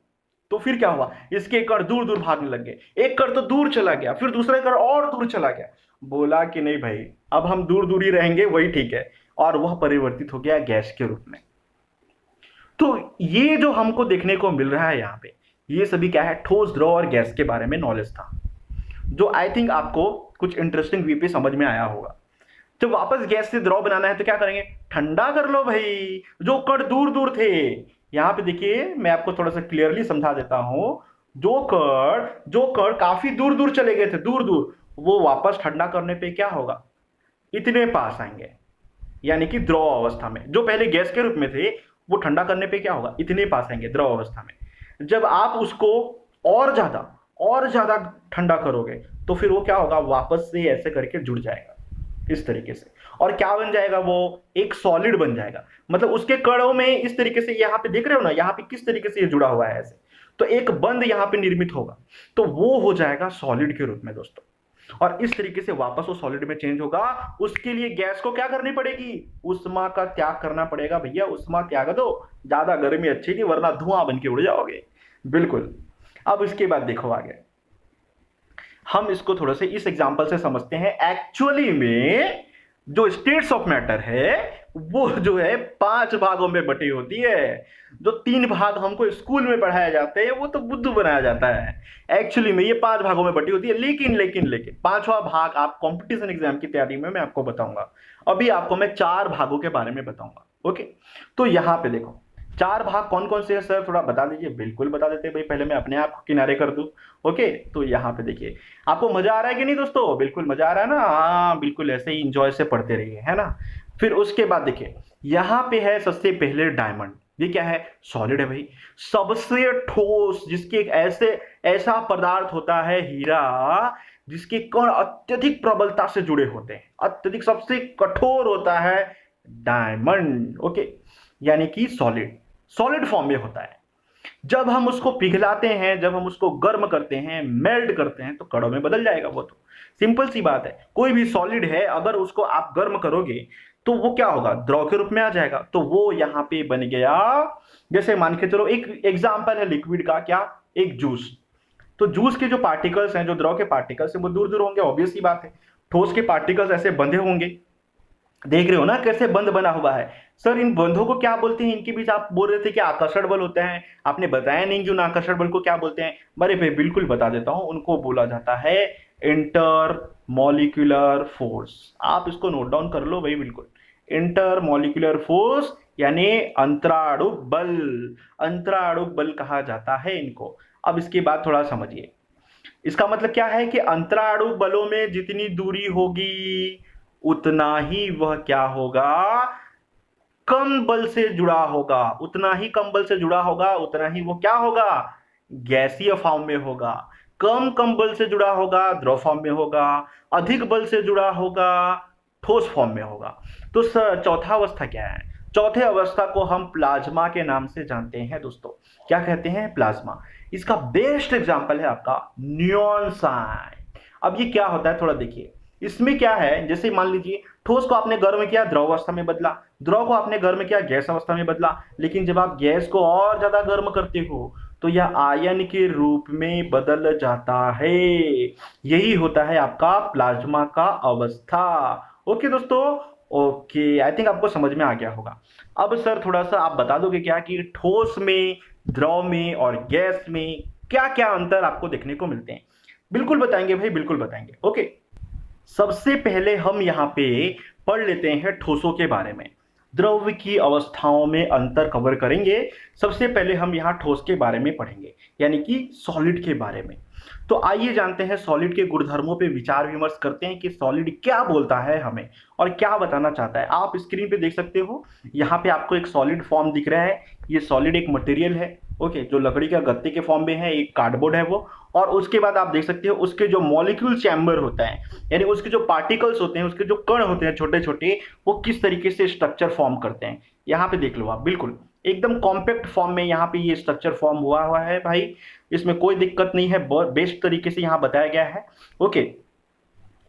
तो फिर क्या हुआ, इसके कण दूर दूर भागने लग गए, एक कण तो दूर चला गया, फिर दूसरा कण और दूर चला गया। बोला कि नहीं भाई अब हम दूर दूर ही रहेंगे, वही ठीक है, और वह परिवर्तित हो गया गैस के रूप में। तो ये जो हमको देखने को मिल रहा है यहाँ पे, ये सभी क्या है, ठोस, द्रव और गैस के बारे में नॉलेज था, जो आई थिंक आपको कुछ इंटरेस्टिंग वे पे समझ में आया होगा। जब वापस गैस से द्रव बनाना है तो क्या करेंगे, ठंडा कर लो भाई, जो कण दूर दूर थे। यहां पे देखिए मैं आपको थोड़ा सा क्लियरली समझा देता हूं, जो कण काफी दूर दूर चले गए थे, दूर दूर, वो वापस ठंडा करने पे क्या होगा, इतने पास आएंगे, यानी कि द्रव अवस्था में। जो पहले गैस के रूप में थे वो ठंडा करने पे क्या होगा, इतने पास आएंगे द्रव अवस्था में। जब आप उसको और ज्यादा ठंडा करोगे तो फिर वो क्या होगा, वापस से ऐसे करके जुड़ जाएगा इस तरीके से, और क्या बन जाएगा, वो एक सॉलिड बन जाएगा। मतलब उसके कणों में इस तरीके से, यहाँ पे देख रहे हो ना, यहाँ पे किस तरीके से ये जुड़ा हुआ है ऐसे, तो एक बंध यहाँ पे निर्मित होगा, तो वो हो जाएगा सॉलिड के रूप में दोस्तों, और इस तरीके से वापस वो सॉलिड में चेंज होगा। उसके लिए गैस को क्या करनी पड़ेगी, उष्मा का त्याग करना पड़ेगा भैया, उष्मा त्याग दो, ज्यादा गर्मी अच्छी नहीं वरना धुआं बन के उड़ जाओगे। बिल्कुल। अब इसके बाद देखो आगे, हम इसको थोड़ा से इस एग्जांपल से समझते हैं। एक्चुअली में जो स्टेट्स ऑफ मैटर है वो जो है 5 भागों में बटी होती है। जो 3 भाग हमको स्कूल में पढ़ाए जाते हैं वो तो बुद्धू बनाया जाता है, एक्चुअली में ये 5 भागों में बटी होती है। लेकिन पांचवा भाग आप कंपटीशन एग्जाम की तैयारी में मैं आपको बताऊंगा। अभी आपको मैं 4 भागों के बारे में बताऊंगा। ओके, तो यहां पे देखो 4 भाग कौन कौन से हैं सर, थोड़ा बता दीजिए। बिल्कुल बता देते हैं भाई, पहले मैं अपने आप को किनारे कर दूं। ओके, तो यहाँ पे देखिए, आपको मजा आ रहा है कि नहीं दोस्तों, बिल्कुल मजा आ रहा है ना, हाँ बिल्कुल ऐसे ही इंजॉय से पढ़ते रहिए, है ना। फिर उसके बाद देखिए यहाँ पे है सबसे पहले डायमंड, ये क्या है, सॉलिड है भाई, सबसे ठोस, जिसके एक ऐसा पदार्थ होता है हीरा, जिसके कण अत्यधिक प्रबलता से जुड़े होते हैं, अत्यधिक सबसे कठोर होता है डायमंड। ओके, यानी कि सॉलिड फॉर्म में होता है। जब हम उसको पिघलाते हैं, जब हम उसको गर्म करते हैं, मेल्ट करते हैं, तो कणों में बदल जाएगा। वो तो सिंपल सी बात है, कोई भी सॉलिड है अगर उसको आप गर्म करोगे तो वो क्या होगा, द्रव के रूप में आ जाएगा। तो वो यहाँ पे बन गया, जैसे मान के चलो एक एग्जांपल है लिक्विड का, क्या, एक जूस। तो जूस के जो पार्टिकल्स हैं, जो द्रव के पार्टिकल्स हैं, वो दूर दूर होंगे, ऑब्वियस सी बात है। ठोस के पार्टिकल्स ऐसे बंधे होंगे, देख रहे हो ना कैसे बंध बना हुआ है। सर इन बंधों को क्या बोलते हैं, इनके बीच आप बोल रहे थे कि आकर्षण बल होते हैं, आपने बताया नहीं कि उन आकर्षण बल को क्या बोलते हैं। अरे भाई बिल्कुल बता देता हूं, उनको बोला जाता है इंटर मॉलिक्यूलर फोर्स। आप इसको नोट डाउन कर लो भाई, बिल्कुल इंटर मॉलिक्यूलर फोर्स, यानी अंतराणुक बल, अंतराणुक बल कहा जाता है इनको। अब इसके बाद थोड़ा समझिए, इसका मतलब क्या है कि अंतराणुक बलों में जितनी दूरी होगी उतना ही वह क्या होगा, कम बल से जुड़ा होगा, उतना ही कम बल से जुड़ा होगा, उतना ही वो क्या होगा, गैसीय फॉर्म में होगा। कम बल से जुड़ा होगा, द्रव फॉर्म में होगा। अधिक बल से जुड़ा होगा, ठोस फॉर्म में होगा। तो सर चौथा अवस्था क्या है, चौथे अवस्था को हम प्लाज्मा के नाम से जानते हैं दोस्तों। क्या कहते हैं, प्लाज्मा। इसका बेस्ट एग्जांपल है आपका नियॉन साइन। अब ये क्या होता है थोड़ा देखिए, इसमें क्या है, जैसे मान लीजिए ठोस को आपने गर्म किया, द्रव अवस्था में बदला, द्रव को आपने गर्म किया, गैस अवस्था में बदला। लेकिन जब आप गैस को और ज्यादा गर्म करते हो तो यह आयन के रूप में बदल जाता है। यही होता है आपका प्लाज्मा का अवस्था। ओके दोस्तों, ओके, आई थिंक आपको समझ में आ गया होगा। अब सर थोड़ा सा आप बता दोगे क्या कि ठोस में, द्रव में और गैस में क्या क्या अंतर आपको देखने को मिलते हैं। बिल्कुल बताएंगे भाई, बिल्कुल बताएंगे। ओके, सबसे पहले हम यहाँ पे पढ़ लेते हैं ठोसों के बारे में। द्रव की अवस्थाओं में अंतर कवर करेंगे। सबसे पहले हम यहाँ ठोस के बारे में पढ़ेंगे, यानी कि सॉलिड के बारे में। तो आइए जानते हैं सॉलिड के गुणधर्मों पे विचार विमर्श करते हैं कि सॉलिड क्या बोलता है हमें और क्या बताना चाहता है। आप स्क्रीन पे देख सकते हो, यहाँ पे आपको एक सॉलिड फॉर्म दिख रहा है। ये सॉलिड एक मटेरियल है, ओके, जो लकड़ी का गत्ते के फॉर्म में है, एक कार्डबोर्ड है वो। और उसके बाद आप देख सकते हो उसके जो मॉलिक्यूल चैम्बर होता है, यानी उसके जो पार्टिकल्स होते हैं, उसके जो कण होते हैं छोटे छोटे, वो किस तरीके से स्ट्रक्चर फॉर्म करते हैं। यहाँ पे देख लो आप, बिल्कुल एकदम कॉम्पैक्ट फॉर्म में यहाँ पे ये स्ट्रक्चर फॉर्म हुआ हुआ है भाई। इसमें कोई दिक्कत नहीं है, बेस्ट तरीके से यहाँ बताया गया है, ओके।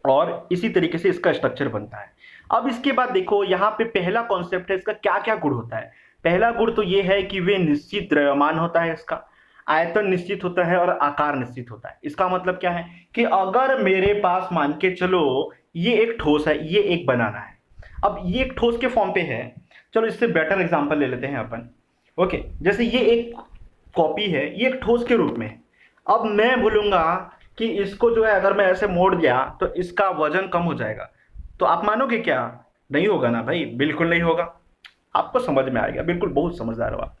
और इसी तरीके से इसका स्ट्रक्चर बनता है। अब इसके बाद देखो यहाँ पे पहला कॉन्सेप्ट है, इसका क्या क्या गुण होता है। पहला गुण तो ये है कि वे निश्चित द्रव्यमान होता है, इसका आयतन निश्चित होता है और आकार निश्चित होता है। इसका मतलब क्या है कि अगर मेरे पास मान के चलो ये एक ठोस है, ये एक बनाना है, अब ये एक ठोस के फॉर्म पे है। चलो इससे बेटर एग्जांपल ले लेते हैं अपन, ओके। जैसे ये एक कॉपी है, ये एक ठोस के रूप में है। अब मैं बोलूंगा कि इसको जो है अगर मैं ऐसे मोड़ दिया तो इसका वजन कम हो जाएगा, तो आप मानोगे क्या? नहीं होगा ना भाई, बिल्कुल नहीं होगा। आपको समझ में आएगा, बिल्कुल, बहुत समझदार हो आप।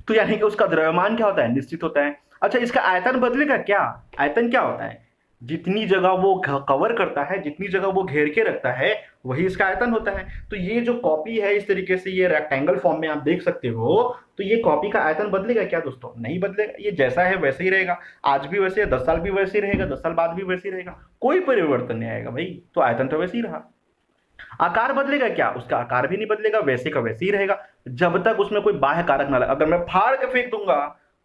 तो यानी कि उसका द्रव्यमान क्या होता है? निश्चित होता है। अच्छा, इसका आयतन बदलेगा क्या? आयतन क्या होता है? जितनी जगह वो कवर करता है, जितनी जगह वो घेर के रखता है, वही इसका आयतन होता है। तो ये जो कॉपी है, इस तरीके से ये रेक्टेंगल फॉर्म में आप देख सकते हो, तो ये कॉपी का आयतन बदलेगा क्या दोस्तों? नहीं बदलेगा, ये जैसा है वैसे ही रहेगा। आज भी वैसे है, 10 साल भी वैसे ही रहेगा, 10 साल बाद भी वैसे ही रहेगा, कोई परिवर्तन नहीं आएगा भाई। तो आयतन तो वैसे ही रहा। आकार बदलेगा क्या? उसका आकार भी नहीं बदलेगा, वैसे का वैसे ही रहेगा, जब तक उसमें कोई बाह्य कारक ना लगे। अगर मैं फाड़ के फेंक दूंगा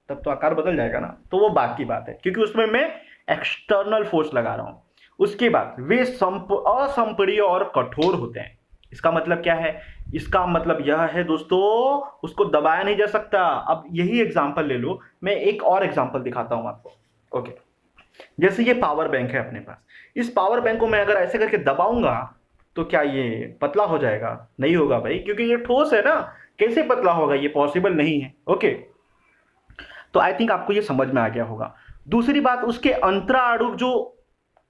तब तो आकार बदल जाएगा ना, तो वो बाकी बात है, क्योंकि उसमें मैं एक्सटर्नल फोर्स लगा रहा हूं। उसके बाद वे असंपरीय और कठोर होते हैं। इसका मतलब क्या है? इसका मतलब यह है दोस्तों, उसको दबाया नहीं जा सकता। अब यही एग्जांपल ले लो, मैं एक और एग्जांपल दिखाता हूं आपको, ओके। जैसे ये पावर बैंक है अपने पास, इस पावर बैंक को मैं अगर ऐसे करके दबाऊंगा तो क्या ये पतला हो जाएगा? नहीं होगा भाई, क्योंकि ये ठोस है ना, कैसे पतला होगा? ये पॉसिबल नहीं है, ओके। तो आई थिंक आपको ये समझ में आ गया होगा। दूसरी बात, उसके अंतराणु जो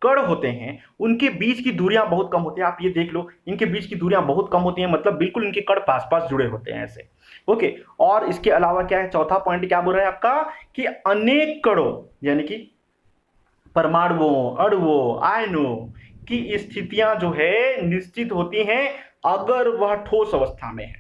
कण होते हैं, उनके बीच की दूरियां बहुत कम होती हैं। आप ये देख लो, इनके बीच की दूरियां बहुत कम होती हैं, मतलब बिल्कुल इनके कण पास पास जुड़े होते हैं ऐसे, ओके। और इसके अलावा क्या है, चौथा पॉइंट क्या बोल रहा है आपका, कि अनेक कणों यानी कि परमाणुओं, अणुओं, आयनों की स्थितियां जो है निश्चित होती हैं अगर वह ठोस अवस्था में है।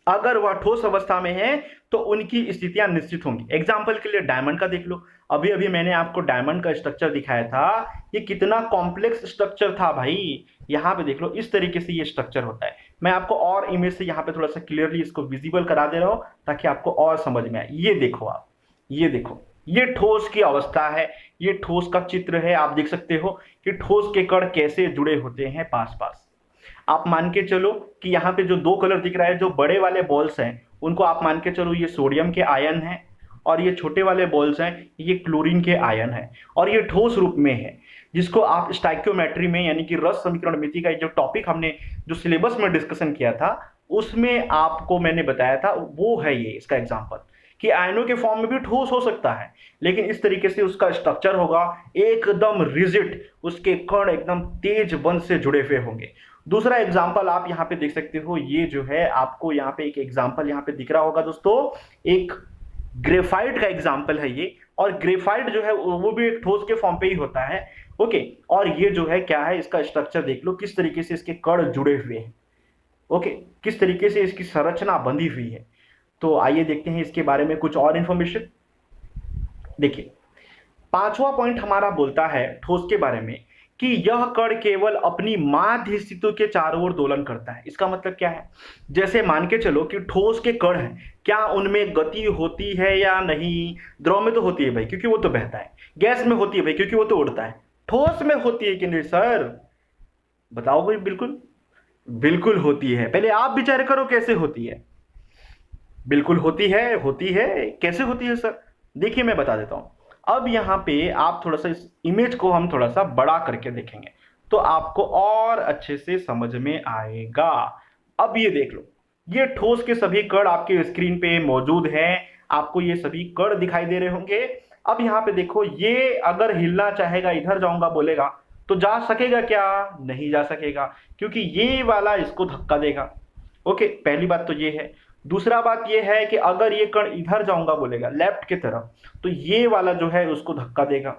अगर वह ठोस अवस्था में है तो उनकी स्थितियां निश्चित होंगी। एग्जाम्पल के लिए डायमंड का देख लो, अभी अभी मैंने आपको डायमंड का स्ट्रक्चर दिखाया था, ये कितना कॉम्प्लेक्स स्ट्रक्चर था भाई। यहाँ पे देख लो, इस तरीके से ये स्ट्रक्चर होता है। मैं आपको और इमेज से यहाँ पे थोड़ा सा क्लियरली इसको विजिबल करा दे रहा हूँ ताकि आपको और समझ में आए। ये देखो आप, ये देखो, ये ठोस की अवस्था है, ये ठोस का चित्र है। आप देख सकते हो कि ठोस के कण कैसे जुड़े होते हैं पास पास। आप मान के चलो कि यहाँ पे जो दो कलर दिख रहा है, जो बड़े वाले बॉल्स हैं, उनको आप मान के चलो ये सोडियम के आयन हैं, और ये छोटे वाले बॉल्स हैं, ये क्लोरीन के आयन हैं, और ये ठोस रूप में है, जिसको आप स्टाइक्योमेट्री में यानी कि रस समीकरण मिति का जो टॉपिक हमने जो सिलेबस में डिस्कशन किया था, उसमें आपको मैंने बताया था, वो है ये इसका एग्जाम्पल, कि आयनों के फॉर्म में भी ठोस हो सकता है, लेकिन इस तरीके से उसका स्ट्रक्चर होगा एकदम रिजिड, उसके कण एकदम तेज बंध से जुड़े हुए होंगे। दूसरा एग्जाम्पल आप यहाँ पे देख सकते हो, ये जो है आपको यहाँ पे एक एग्जाम्पल यहाँ पे दिख रहा होगा दोस्तों, एक ग्रेफाइट का एग्जाम्पल है ये। और ग्रेफाइट जो है वो भी एक ठोस के फॉर्म पे ही होता है, ओके। और ये जो है क्या है, इसका स्ट्रक्चर देख लो, किस तरीके से इसके कण जुड़े हुए हैं, ओके, किस तरीके से इसकी संरचना बंधी हुई है। तो आइए देखते हैं इसके बारे में कुछ और इंफॉर्मेशन। देखिए, पांचवा पॉइंट हमारा बोलता है ठोस के बारे में कि यह कण केवल अपनी माध्य स्थितियों के चारों ओर दोलन करता है। इसका मतलब क्या है? जैसे मान के चलो कि ठोस के कण हैं, क्या उनमें गति होती है या नहीं? द्रव में तो होती है भाई, क्योंकि वो तो बहता है। गैस में होती है भाई, क्योंकि वो तो उड़ता है। ठोस में होती है कि नहीं सर? बताओ भाई। बिल्कुल बिल्कुल होती है। पहले आप विचार करो कैसे होती है। बिल्कुल होती है, होती है। कैसे होती है सर? देखिए मैं बता देता हूं। अब यहाँ पे आप थोड़ा सा इस इमेज को हम थोड़ा सा बड़ा करके देखेंगे तो आपको और अच्छे से समझ में आएगा। अब ये देख लो, ये ठोस के सभी कण आपके स्क्रीन पे मौजूद हैं। आपको ये सभी कण दिखाई दे रहे होंगे। अब यहाँ पे देखो, ये अगर हिलना चाहेगा, इधर जाऊंगा बोलेगा, तो जा सकेगा क्या? नहीं जा सकेगा, क्योंकि ये वाला इसको धक्का देगा। ओके, पहली बात तो ये है। दूसरा बात ये है कि अगर ये कण इधर जाऊंगा बोलेगा लेफ्ट की तरफ, तो ये वाला जो है उसको धक्का देगा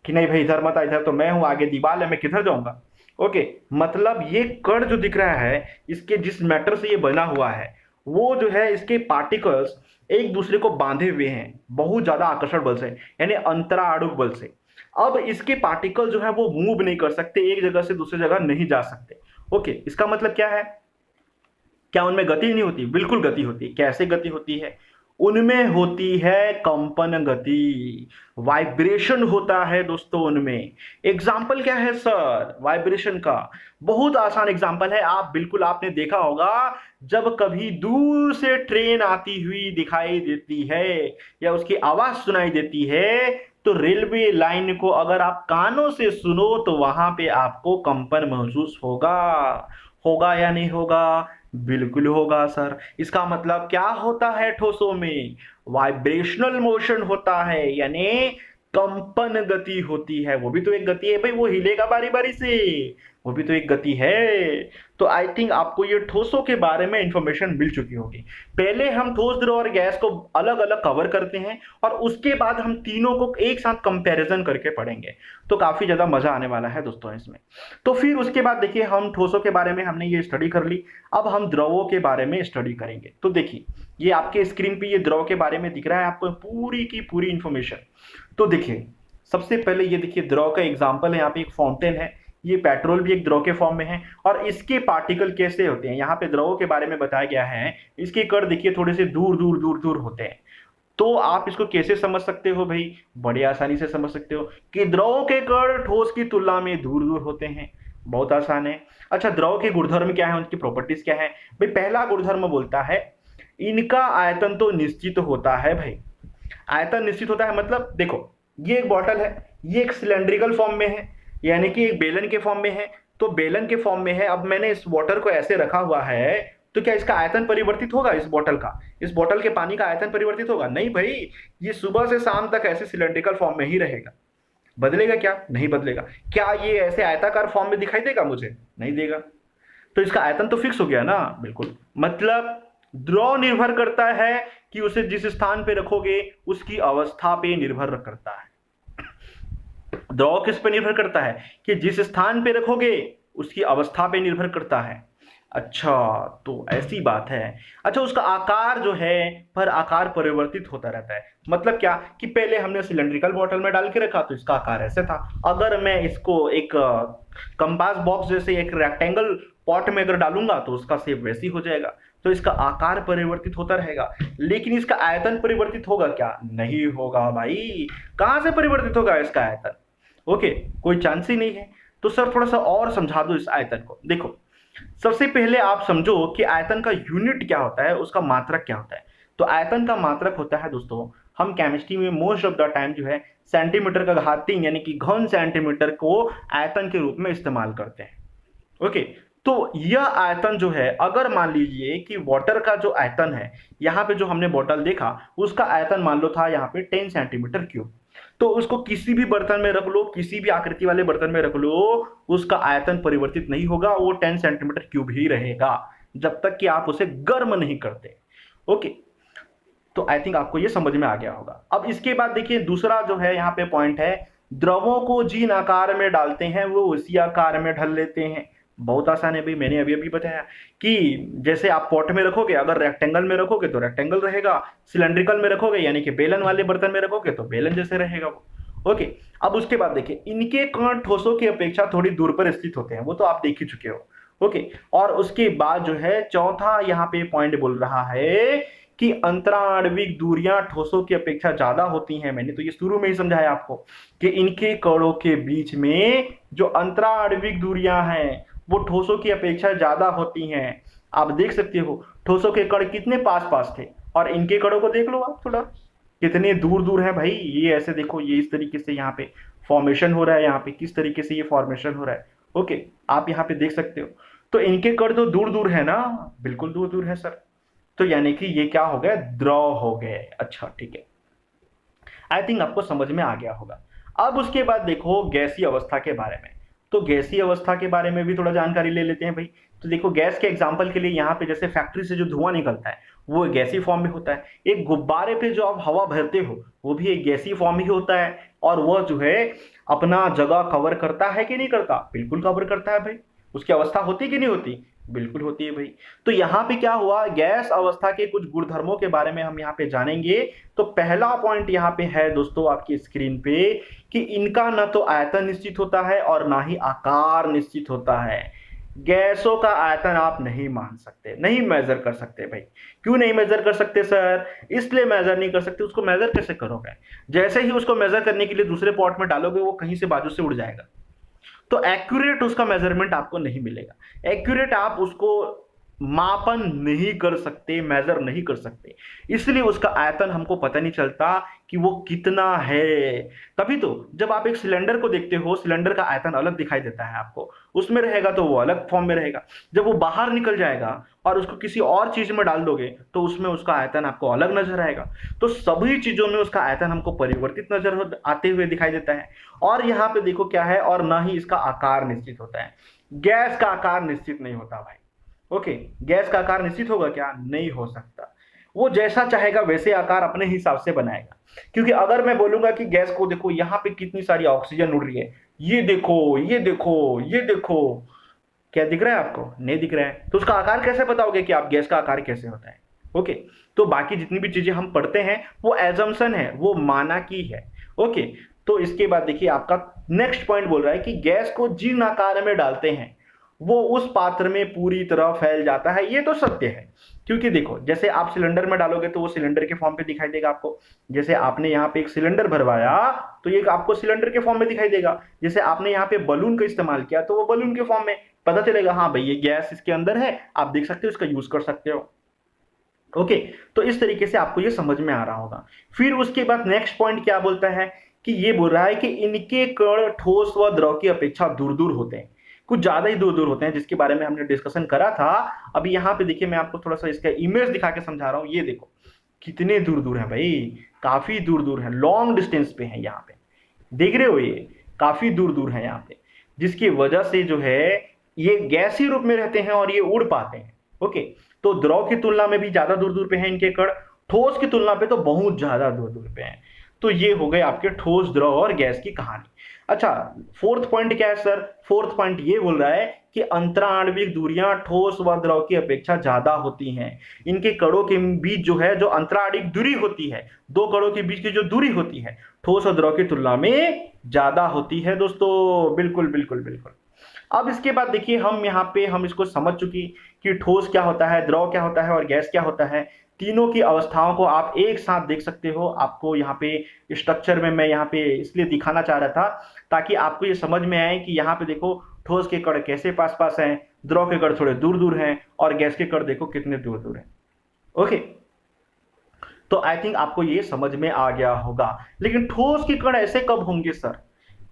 कि नहीं भाई इधर मत आ, इधर तो मैं हूं, आगे दीवार है, मैं किधर जाऊंगा। ओके, मतलब ये कण जो दिख रहा है, इसके जिस मैटर से ये बना हुआ है, वो जो है इसके पार्टिकल्स एक दूसरे को बांधे हुए हैं बहुत ज्यादा आकर्षण बल से, यानी अंतराणुक बल से। अब इसके पार्टिकल जो है वो मूव नहीं कर सकते, एक जगह से दूसरी जगह नहीं जा सकते। ओके, इसका मतलब क्या है? क्या उनमें गति नहीं होती? बिल्कुल गति होती है। कैसे गति होती है? उनमें होती है कंपन गति, वाइब्रेशन होता है दोस्तों उनमें। एग्जाम्पल क्या है सर वाइब्रेशन का? बहुत आसान एग्जाम्पल है। आप बिल्कुल आपने देखा होगा, जब कभी दूर से ट्रेन आती हुई दिखाई देती है या उसकी आवाज सुनाई देती है, तो रेलवे लाइन को अगर आप कानों से सुनो तो वहां पे आपको कंपन महसूस होगा। होगा या नहीं होगा? बिल्कुल होगा सर। इसका मतलब क्या होता है? ठोसों में वाइब्रेशनल मोशन होता है, यानी कंपन गति होती है। वो भी तो एक गति है भाई, वो हिलेगा बारी बारी से, वो भी तो एक गति है। तो आई थिंक आपको ये ठोसों के बारे में इंफॉर्मेशन मिल चुकी होगी। पहले हम ठोस, द्रव और गैस को अलग अलग कवर करते हैं और उसके बाद हम तीनों को एक साथ कंपैरिजन करके पढ़ेंगे, तो काफी ज्यादा मजा आने वाला है दोस्तों इसमें। तो फिर उसके बाद देखिए, हम ठोसों के बारे में हमने ये स्टडी कर ली, अब हम द्रवों के बारे में स्टडी करेंगे। तो देखिए, ये आपके स्क्रीन पे ये द्रव के बारे में दिख रहा है आपको पूरी की पूरी इंफॉर्मेशन। तो देखिए, सबसे पहले ये देखिए द्रव का एग्जाम्पल है, यहाँ पे एक फाउंटेन है, ये पेट्रोल भी एक द्रव के फॉर्म में है। और इसके पार्टिकल कैसे होते हैं, यहाँ पे द्रवों के बारे में बताया गया है। इसके कण देखिए थोड़े से दूर दूर दूर दूर होते हैं। तो आप इसको कैसे समझ सकते हो भाई? बड़ी आसानी से समझ सकते हो कि द्रव के कण ठोस की तुलना में दूर दूर होते हैं। बहुत आसान है। अच्छा, द्रव के गुणधर्म क्या है, उनकी प्रॉपर्टीज क्या है भाई? पहला गुणधर्म बोलता है इनका आयतन तो निश्चित होता है भाई। आयतन निश्चित होता है मतलब देखो, ये एक बॉटल है, ये एक सिलेंड्रिकल फॉर्म में है, यानी कि एक बेलन के फॉर्म में है। तो बेलन के फॉर्म में है, अब मैंने इस वाटर को ऐसे रखा हुआ है, तो क्या इसका आयतन परिवर्तित होगा? इस बोतल का, इस बोतल के पानी का आयतन परिवर्तित होगा? नहीं भाई, ये सुबह से शाम तक ऐसे सिलेंड्रिकल फॉर्म में ही रहेगा। बदलेगा क्या? नहीं बदलेगा। क्या ये ऐसे आयताकार फॉर्म में दिखाई देगा मुझे? नहीं देगा। तो इसका आयतन तो फिक्स हो गया ना। बिल्कुल, मतलब द्रव निर्भर करता है कि उसे जिस स्थान पे रखोगे उसकी अवस्था पे निर्भर करता है। द्रव किस पे निर्भर करता है? कि जिस स्थान पे रखोगे उसकी अवस्था पे निर्भर करता है। अच्छा, तो ऐसी बात है। अच्छा, उसका आकार जो है पर आकार परिवर्तित होता रहता है। मतलब क्या कि पहले हमने सिलेंड्रिकल बॉटल में डाल के रखा तो इसका आकार ऐसे था, अगर मैं इसको एक कंपास बॉक्स जैसे एक रेक्टेंगल पॉट में अगर डालूंगा तो उसका शेप वैसी हो जाएगा। तो इसका आकार परिवर्तित होता रहेगा, लेकिन इसका आयतन परिवर्तित होगा क्या? नहीं होगा भाई। कहां से परिवर्तित होगा इसका आयतन? ओके, कोई चांस ही नहीं है। तो सर थोड़ा सा और समझा दो इस आयतन को। देखो, सबसे पहले आप समझो कि आयतन का यूनिट क्या होता है, उसका मात्रक क्या होता है। तो आयतन का मात्रक होता है दोस्तों, हम केमिस्ट्री में मोस्ट ऑफ द टाइम जो है सेंटीमीटर का घात 3 यानी कि घन सेंटीमीटर को आयतन के रूप में इस्तेमाल करते हैं। ओके, तो यह आयतन जो है, अगर मान लीजिए कि वाटर का जो आयतन है, यहाँ पे जो हमने बोतल देखा उसका आयतन मान लो था यहाँ पे 10 सेंटीमीटर क्यूब, तो उसको किसी भी बर्तन में रख लो, किसी भी आकृति वाले बर्तन में रख लो, उसका आयतन परिवर्तित नहीं होगा, वो 10 सेंटीमीटर क्यूब ही रहेगा जब तक कि आप उसे गर्म नहीं करते। ओके, तो आई थिंक आपको ये समझ में आ गया होगा। अब इसके बाद देखिए, दूसरा जो है यहाँ पे पॉइंट है, द्रवों को जिन आकार में डालते हैं वो उसी आकार में ढल लेते हैं। बहुत आसान है भाई, मैंने अभी अभी बताया कि जैसे आप पॉट में रखोगे, अगर रेक्टेंगल में रखोगे तो रेक्टेंगल रहेगा, सिलेंड्रिकल में रखोगे यानी कि बेलन वाले बर्तन में रखोगे तो बेलन जैसे रहेगा वो। ओके, अब उसके बाद देखिए, इनके कण ठोसों की अपेक्षा थोड़ी दूर पर स्थित होते हैं, वो तो आप देख ही चुके हो। ओके, और उसके बाद जो है चौथा यहाँ पे पॉइंट बोल रहा है कि अंतराण्विक दूरियां ठोसों की अपेक्षा ज्यादा होती हैं। मैंने तो ये शुरू में ही समझाया आपको कि इनके कणों के बीच में जो अंतराण्विक दूरियां हैं वो ठोसों की अपेक्षा ज्यादा होती हैं। आप देख सकते हो ठोसों के कण कितने पास पास थे, और इनके कणों को देख लो आप थोड़ा, कितने दूर दूर है भाई। ये ऐसे देखो, ये इस तरीके से यहाँ पे फॉर्मेशन हो रहा है, यहाँ पे किस तरीके से ये फॉर्मेशन हो रहा है। ओके, आप यहाँ पे देख सकते हो। तो इनके कण तो दूर दूर है ना, बिल्कुल दूर दूर है सर। तो यानी कि ये क्या हो गया? द्रव हो गए। अच्छा ठीक है, आई थिंक आपको समझ में आ गया होगा। अब उसके बाद देखो गैसीय अवस्था के बारे में। तो गैसीय अवस्था के बारे में भी थोड़ा जानकारी ले लेते हैं भाई। तो देखो गैस के एग्जांपल के लिए यहाँ पे जैसे फैक्ट्री से जो धुआं निकलता है वो गैसी फॉर्म में होता है। एक गुब्बारे पे जो आप हवा भरते हो वो भी एक गैसी फॉर्म ही होता है, और वह जो है अपना जगह कवर करता है कि नहीं करता? बिल्कुल कवर करता है भाई। उसकी अवस्था होती कि नहीं होती? बिल्कुल होती है भाई। तो यहाँ पे क्या हुआ, गैस अवस्था के कुछ गुणधर्मों के बारे में हम यहाँ पे जानेंगे। तो पहला पॉइंट यहाँ पे है दोस्तों आपकी स्क्रीन पे कि इनका ना तो आयतन निश्चित होता है और ना ही आकार निश्चित होता है। गैसों का आयतन आप नहीं मान सकते, नहीं मेजर कर सकते भाई। क्यों नहीं मेजर कर सकते सर? इसलिए मेजर नहीं कर सकते, उसको मेजर कैसे करोगे? जैसे ही उसको मेजर करने के लिए दूसरे पॉट में डालोगे वो कहीं से बाजू से उड़ जाएगा, तो एक्यूरेट उसका मेजरमेंट आपको नहीं मिलेगा। एक्यूरेट आप उसको मापन नहीं कर सकते, मेजर नहीं कर सकते, इसलिए उसका आयतन हमको पता नहीं चलता कि वो कितना है। तभी तो जब आप एक सिलेंडर को देखते हो, सिलेंडर का आयतन अलग दिखाई देता है आपको, उसमें रहेगा तो वो अलग फॉर्म में रहेगा। जब वो बाहर निकल जाएगा और उसको किसी और चीज में डाल दोगे तो उसमें उसका आयतन आपको अलग नजर आएगा। तो सभी चीजों में उसका आयतन हमको परिवर्तित नजर आते हुए दिखाई देता है। और यहाँ पे देखो क्या है, और ना ही इसका आकार निश्चित होता है। गैस का आकार निश्चित नहीं होता भाई। ओके, गैस का आकार निश्चित होगा क्या? नहीं हो सकता। वो जैसा चाहेगा वैसे आकार अपने हिसाब से बनाएगा। क्योंकि अगर मैं बोलूंगा कि गैस को देखो यहाँ पे कितनी सारी ऑक्सीजन उड़ रही है, ये देखो ये देखो ये देखो, क्या दिख रहा है आपको? नहीं दिख रहा है, तो उसका आकार कैसे बताओगे कि आप गैस का आकार कैसे होता है? ओके, तो बाकी जितनी भी चीजें हम पढ़ते हैं वो एजम्पशन है, वो माना की है। ओके, तो इसके बाद देखिए आपका नेक्स्ट पॉइंट बोल रहा है कि गैस को जिन आकार में डालते हैं वो उस पात्र में पूरी तरह फैल जाता है। ये तो सत्य है, क्योंकि देखो जैसे आप सिलेंडर में डालोगे तो वो सिलेंडर के फॉर्म पे दिखाई देगा आपको। जैसे आपने यहाँ पे एक सिलेंडर भरवाया तो ये आपको सिलेंडर के फॉर्म में दिखाई देगा। जैसे आपने यहाँ पे बलून का इस्तेमाल किया तो वो बलून के फॉर्म में पता चलेगा, हाँ भाई ये गैस इसके अंदर है, आप देख सकते हो, इसका यूज कर सकते हो। ओके, तो इस तरीके से आपको ये समझ में आ रहा होगा। फिर उसके बाद नेक्स्ट पॉइंट क्या बोलता है कि ये बोल रहा है कि इनके कण ठोस व द्रव की अपेक्षा दूर दूर होते हैं, कुछ ज्यादा ही दूर दूर होते हैं, जिसके बारे में हमने डिस्कशन करा था। अभी यहाँ पे देखिए मैं आपको थोड़ा सा इसका इमेज दिखा के समझा रहा हूँ। ये देखो कितने दूर दूर है भाई, काफी दूर दूर है, लॉन्ग डिस्टेंस पे है। यहाँ पे देख रहे हो ये काफी दूर दूर है यहाँ पे, जिसकी वजह से जो है ये गैसीय रूप में रहते हैं और ये उड़ पाते हैं। ओके, तो द्रव की तुलना में भी ज्यादा दूर दूर पे है इनके कण, ठोस की तुलना पे तो बहुत ज्यादा दूर दूर पे है। तो ये हो गए आपके ठोस, द्रव और गैस की कहानी। अच्छा, फोर्थ पॉइंट क्या है सर? फोर्थ पॉइंट ये बोल रहा है कि अंतराण्विक दूरियां ठोस व द्रव की अपेक्षा ज्यादा होती हैं। इनके कणों के बीच जो है जो अंतराण्विक दूरी होती है, दो कणों के बीच की जो दूरी होती है ठोस और द्रव की तुलना में ज्यादा होती है दोस्तों। बिल्कुल बिल्कुल बिल्कुल। अब इसके बाद देखिए हम यहाँ पे हम इसको समझ चुकी कि ठोस क्या होता है, द्रव क्या होता है और गैस क्या होता है। तीनों की अवस्थाओं को आप एक साथ देख सकते हो। आपको यहाँ पे स्ट्रक्चर में मैं यहाँ पे इसलिए दिखाना चाह रहा था ताकि आपको ये समझ में आए कि यहाँ पे देखो ठोस के कण कैसे पास पास हैं, द्रव के कण थोड़े दूर दूर हैं और गैस के कण देखो कितने दूर दूर हैं। ओके, तो आई थिंक आपको ये समझ में आ गया होगा। लेकिन ठोस के कण ऐसे कब होंगे सर?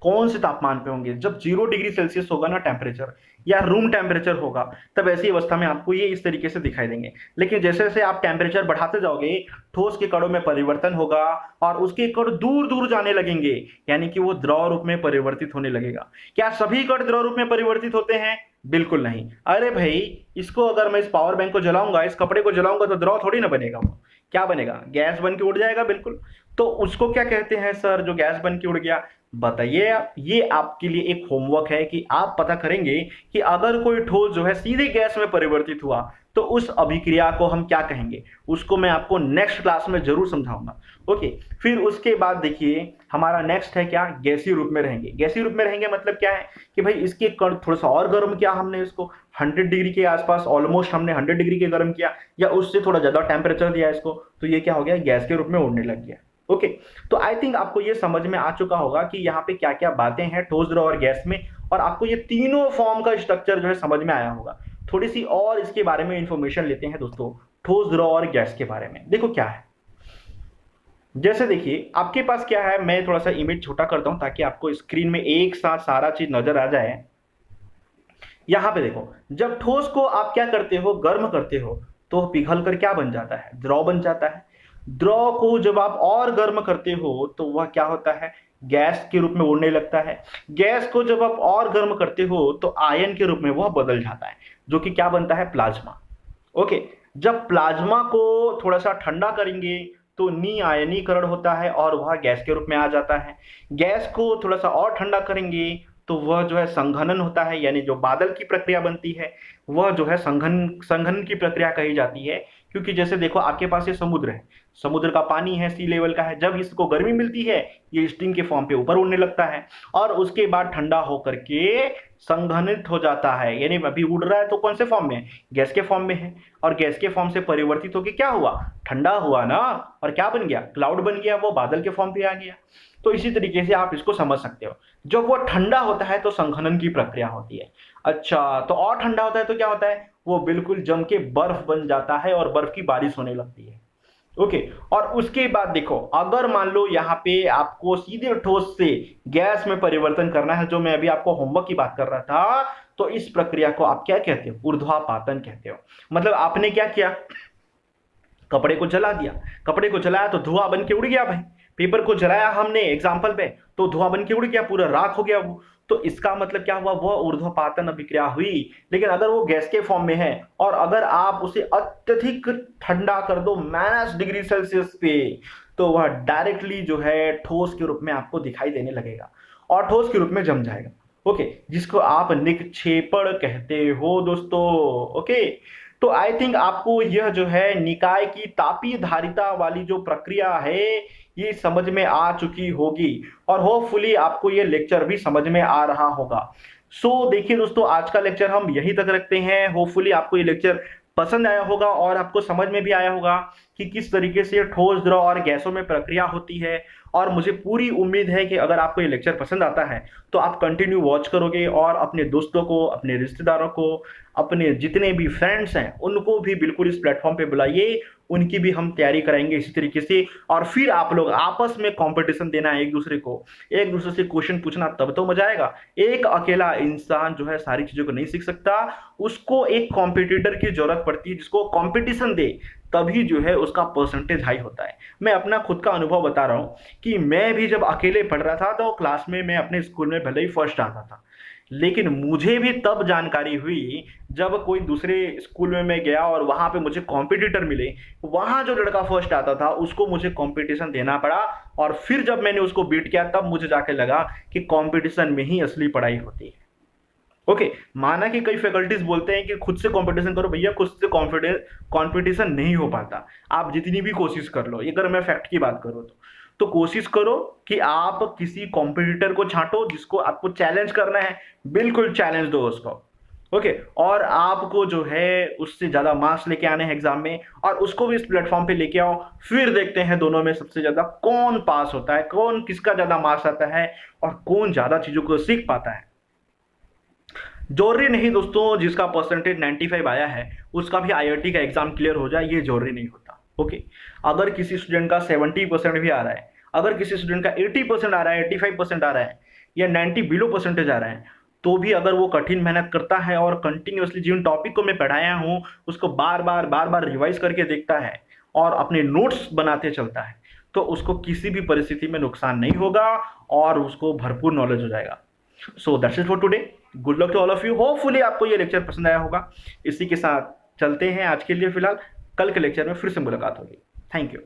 कौन से तापमान पे होंगे? जब 0 डिग्री सेल्सियस होगा ना टेम्परेचर, या रूम टेम्परेचर होगा, तब ऐसी अवस्था में आपको ये इस तरीके से दिखाई देंगे। लेकिन जैसे जैसे आप टेम्परेचर बढ़ाते जाओगे ठोस के कणों में परिवर्तन होगा और उसके कण दूर दूर जाने लगेंगे, यानी कि वो द्रव रूप में परिवर्तित होने लगेगा। क्या सभी कण द्रव रूप में परिवर्तित होते हैं? बिल्कुल नहीं। अरे भाई, इसको अगर मैं इस पावर बैंक को जलाऊंगा, इस कपड़े को जलाऊंगा तो द्रव थोड़ी ना बनेगा, वो क्या बनेगा? गैस बन के उड़ जाएगा। बिल्कुल, तो उसको क्या कहते हैं सर जो गैस बन के उड़ गया? बताइए आप। ये आपके लिए एक होमवर्क है कि आप पता करेंगे कि अगर कोई ठोस जो है सीधे गैस में परिवर्तित हुआ तो उस अभिक्रिया को हम क्या कहेंगे। उसको मैं आपको नेक्स्ट क्लास में जरूर समझाऊंगा। ओके, फिर उसके बाद देखिए हमारा नेक्स्ट है क्या? गैसीय रूप में रहेंगे। गैसीय रूप में रहेंगे मतलब क्या है कि भाई इसके कण थोड़ा सा और गर्म किया हमने, इसको 100 डिग्री के आसपास, ऑलमोस्ट हमने 100 डिग्री के गर्म किया या उससे थोड़ा ज्यादा टेम्परेचर दिया इसको, तो ये क्या हो गया? गैस के रूप में उड़ने लग गया। ओके, तो आई थिंक आपको ये समझ में आ चुका होगा कि यहाँ पे क्या क्या बातें हैं ठोस, द्रव और गैस में, और आपको ये तीनों फॉर्म का स्ट्रक्चर जो है समझ में आया होगा। थोड़ी सी और इसके बारे में इंफॉर्मेशन लेते हैं दोस्तों, ठोस, द्रव और गैस के बारे में। देखो क्या है, जैसे देखिए आपके पास क्या है, मैं थोड़ा सा इमेज छोटा करता हूं ताकि आपको स्क्रीन में एक साथ सारा चीज नजर आ जाए। यहां पे देखो, जब ठोस को आप क्या करते हो, गर्म करते हो, तो पिघल कर क्या बन जाता है? द्रव बन जाता है। द्रव को जब आप और गर्म करते हो तो वह क्या होता है? गैस के रूप में उड़ने लगता है। गैस को जब आप और गर्म करते हो तो आयन के रूप में वह बदल जाता है। जो कि क्या बनता है, प्लाज्मा। ओके, जब प्लाज्मा को थोड़ा सा ठंडा करेंगे तो नी आयनीकरण होता है और वह गैस के रूप में आ जाता है। गैस को थोड़ा सा और ठंडा करेंगे तो वह जो है संघनन होता है, यानी जो बादल की प्रक्रिया बनती है वह जो है संघन संघनन की प्रक्रिया कही जाती है। क्योंकि जैसे देखो आपके पास ये समुद्र है, समुद्र का पानी है, सी लेवल का है, जब इसको गर्मी मिलती है ये स्टीम के फॉर्म पे ऊपर उड़ने लगता है और उसके बाद ठंडा होकर के संघनित हो जाता है। यानी अभी उड़ रहा है तो कौन से फॉर्म में है, गैस के फॉर्म में है, और गैस के फॉर्म से परिवर्तित होकर क्या हुआ, ठंडा हुआ ना, और क्या बन गया, क्लाउड बन गया, वो बादल के फॉर्म पे आ गया। तो इसी तरीके से आप इसको समझ सकते हो, जब वो ठंडा होता है तो संघनन की प्रक्रिया होती है। अच्छा, तो और ठंडा होता है तो क्या होता है, वो बिल्कुल जम के बर्फ बन जाता है और बर्फ की बारिश होने लगती है। ओके, और उसके बाद देखो, अगर मान लो यहाँ पे आपको सीधे ठोस से गैस में परिवर्तन करना है, जो मैं अभी आपको होमवर्क की बात कर रहा था, तो इस प्रक्रिया को आप क्या कहते हो, ऊर्ध्वापातन कहते हो। मतलब आपने क्या किया, कपड़े को जला दिया, कपड़े को जलाया तो धुआं बन के उड़ गया भाई, पेपर को जलाया हमने एग्जाम्पल पे तो धुआं बन के उड़ गया, पूरा राख हो गया वो। तो इसका मतलब क्या हुआ, वो ऊर्ध्वपातन अभिक्रिया हुई। लेकिन अगर वो गैस के फॉर्म में है और अगर आप उसे अत्यधिक ठंडा कर दो -डिग्री सेल्सियस पे, तो वह डायरेक्टली जो है ठोस के रूप में आपको दिखाई देने लगेगा और ठोस के रूप में जम जाएगा। ओके, जिसको आप निक्षेपण कहते हो दोस्तों। ओके, तो आई थिंक आपको यह जो है निकाय की तापीय धारिता वाली जो प्रक्रिया है ये समझ में आ चुकी होगी और होपफुली आपको ये लेक्चर भी समझ में आ रहा होगा। सो देखिए दोस्तों, आज का लेक्चर हम यहीं तक रखते हैं। होपफुली आपको ये लेक्चर पसंद आया होगा और आपको समझ में भी आया होगा कि किस तरीके से ठोस, द्रव और गैसों में प्रक्रिया होती है। और मुझे पूरी उम्मीद है कि अगर आपको ये लेक्चर पसंद आता है तो आप कंटिन्यू वॉच करोगे और अपने दोस्तों को, अपने रिश्तेदारों को, अपने जितने भी फ्रेंड्स हैं उनको भी बिल्कुल इस प्लेटफॉर्म पे बुलाइए, उनकी भी हम तैयारी कराएंगे इसी तरीके से। और फिर आप लोग आपस में कंपटीशन देना है, एक दूसरे से क्वेश्चन पूछना, तब तो मजा आएगा। एक अकेला इंसान जो है सारी चीजों को नहीं सीख सकता, उसको एक कॉम्पिटिटर की जरूरत पड़ती है जिसको कंपटीशन दे, तभी जो है उसका परसेंटेज हाई होता है। मैं अपना खुद का अनुभव बता रहा हूँ कि मैं भी जब अकेले पढ़ रहा था तो क्लास में मैं अपने स्कूल में भले ही फर्स्ट आता था, लेकिन मुझे भी तब जानकारी हुई जब कोई दूसरे स्कूल में मैं गया और वहां पे मुझे कॉम्पिटिटर मिले। वहां जो लड़का फर्स्ट आता था उसको मुझे कंपटीशन देना पड़ा और फिर जब मैंने उसको बीट किया तब मुझे जाके लगा कि कंपटीशन में ही असली पढ़ाई होती है। ओके, माना कि कई फैकल्टीज बोलते हैं कि खुद से कंपटीशन करो, भैया खुद से कंपटीशन नहीं हो पाता, आप जितनी भी कोशिश कर लो। अगर मैं फैक्ट की बात करूँ तो कोशिश करो कि आप किसी कॉम्पिटिटर को छांटो जिसको आपको चैलेंज करना है, बिल्कुल चैलेंज दो उसको। ओके, और आपको जो है उससे ज्यादा मार्क्स लेके आने हैं एग्जाम में और उसको भी इस प्लेटफॉर्म पे लेके आओ। फिर देखते हैं दोनों में सबसे ज्यादा कौन पास होता है, कौन किसका ज्यादा मार्क्स आता है और कौन ज्यादा चीजों को सीख पाता है। जरूरी नहीं दोस्तों जिसका परसेंटेज 95 आया है उसका भी आईआईटी का एग्जाम क्लियर हो जाए, ये जरूरी नहीं होता। ओके, अगर किसी स्टूडेंट का 70% भी आ रहा है, अगर किसी स्टूडेंट का 80% आ रहा है, 85% आ रहा है या 90 बिलो परसेंटेज आ रहा है, तो भी अगर वो कठिन मेहनत करता है और कंटिन्यूअसली जिन टॉपिक को मैं पढ़ाया हूँ उसको बार बार रिवाइज करके देखता है और अपने नोट्स बनाते चलता है, तो उसको किसी भी परिस्थिति में नुकसान नहीं होगा और उसको भरपूर नॉलेज हो जाएगा। So that's it for today. Good luck to all of you. Hopefully आपको ये लेक्चर पसंद आया होगा। इसी के साथ चलते हैं आज के लिए फिलहाल, कल के लेक्चर में फिर से मुलाकात होगी। Thank you.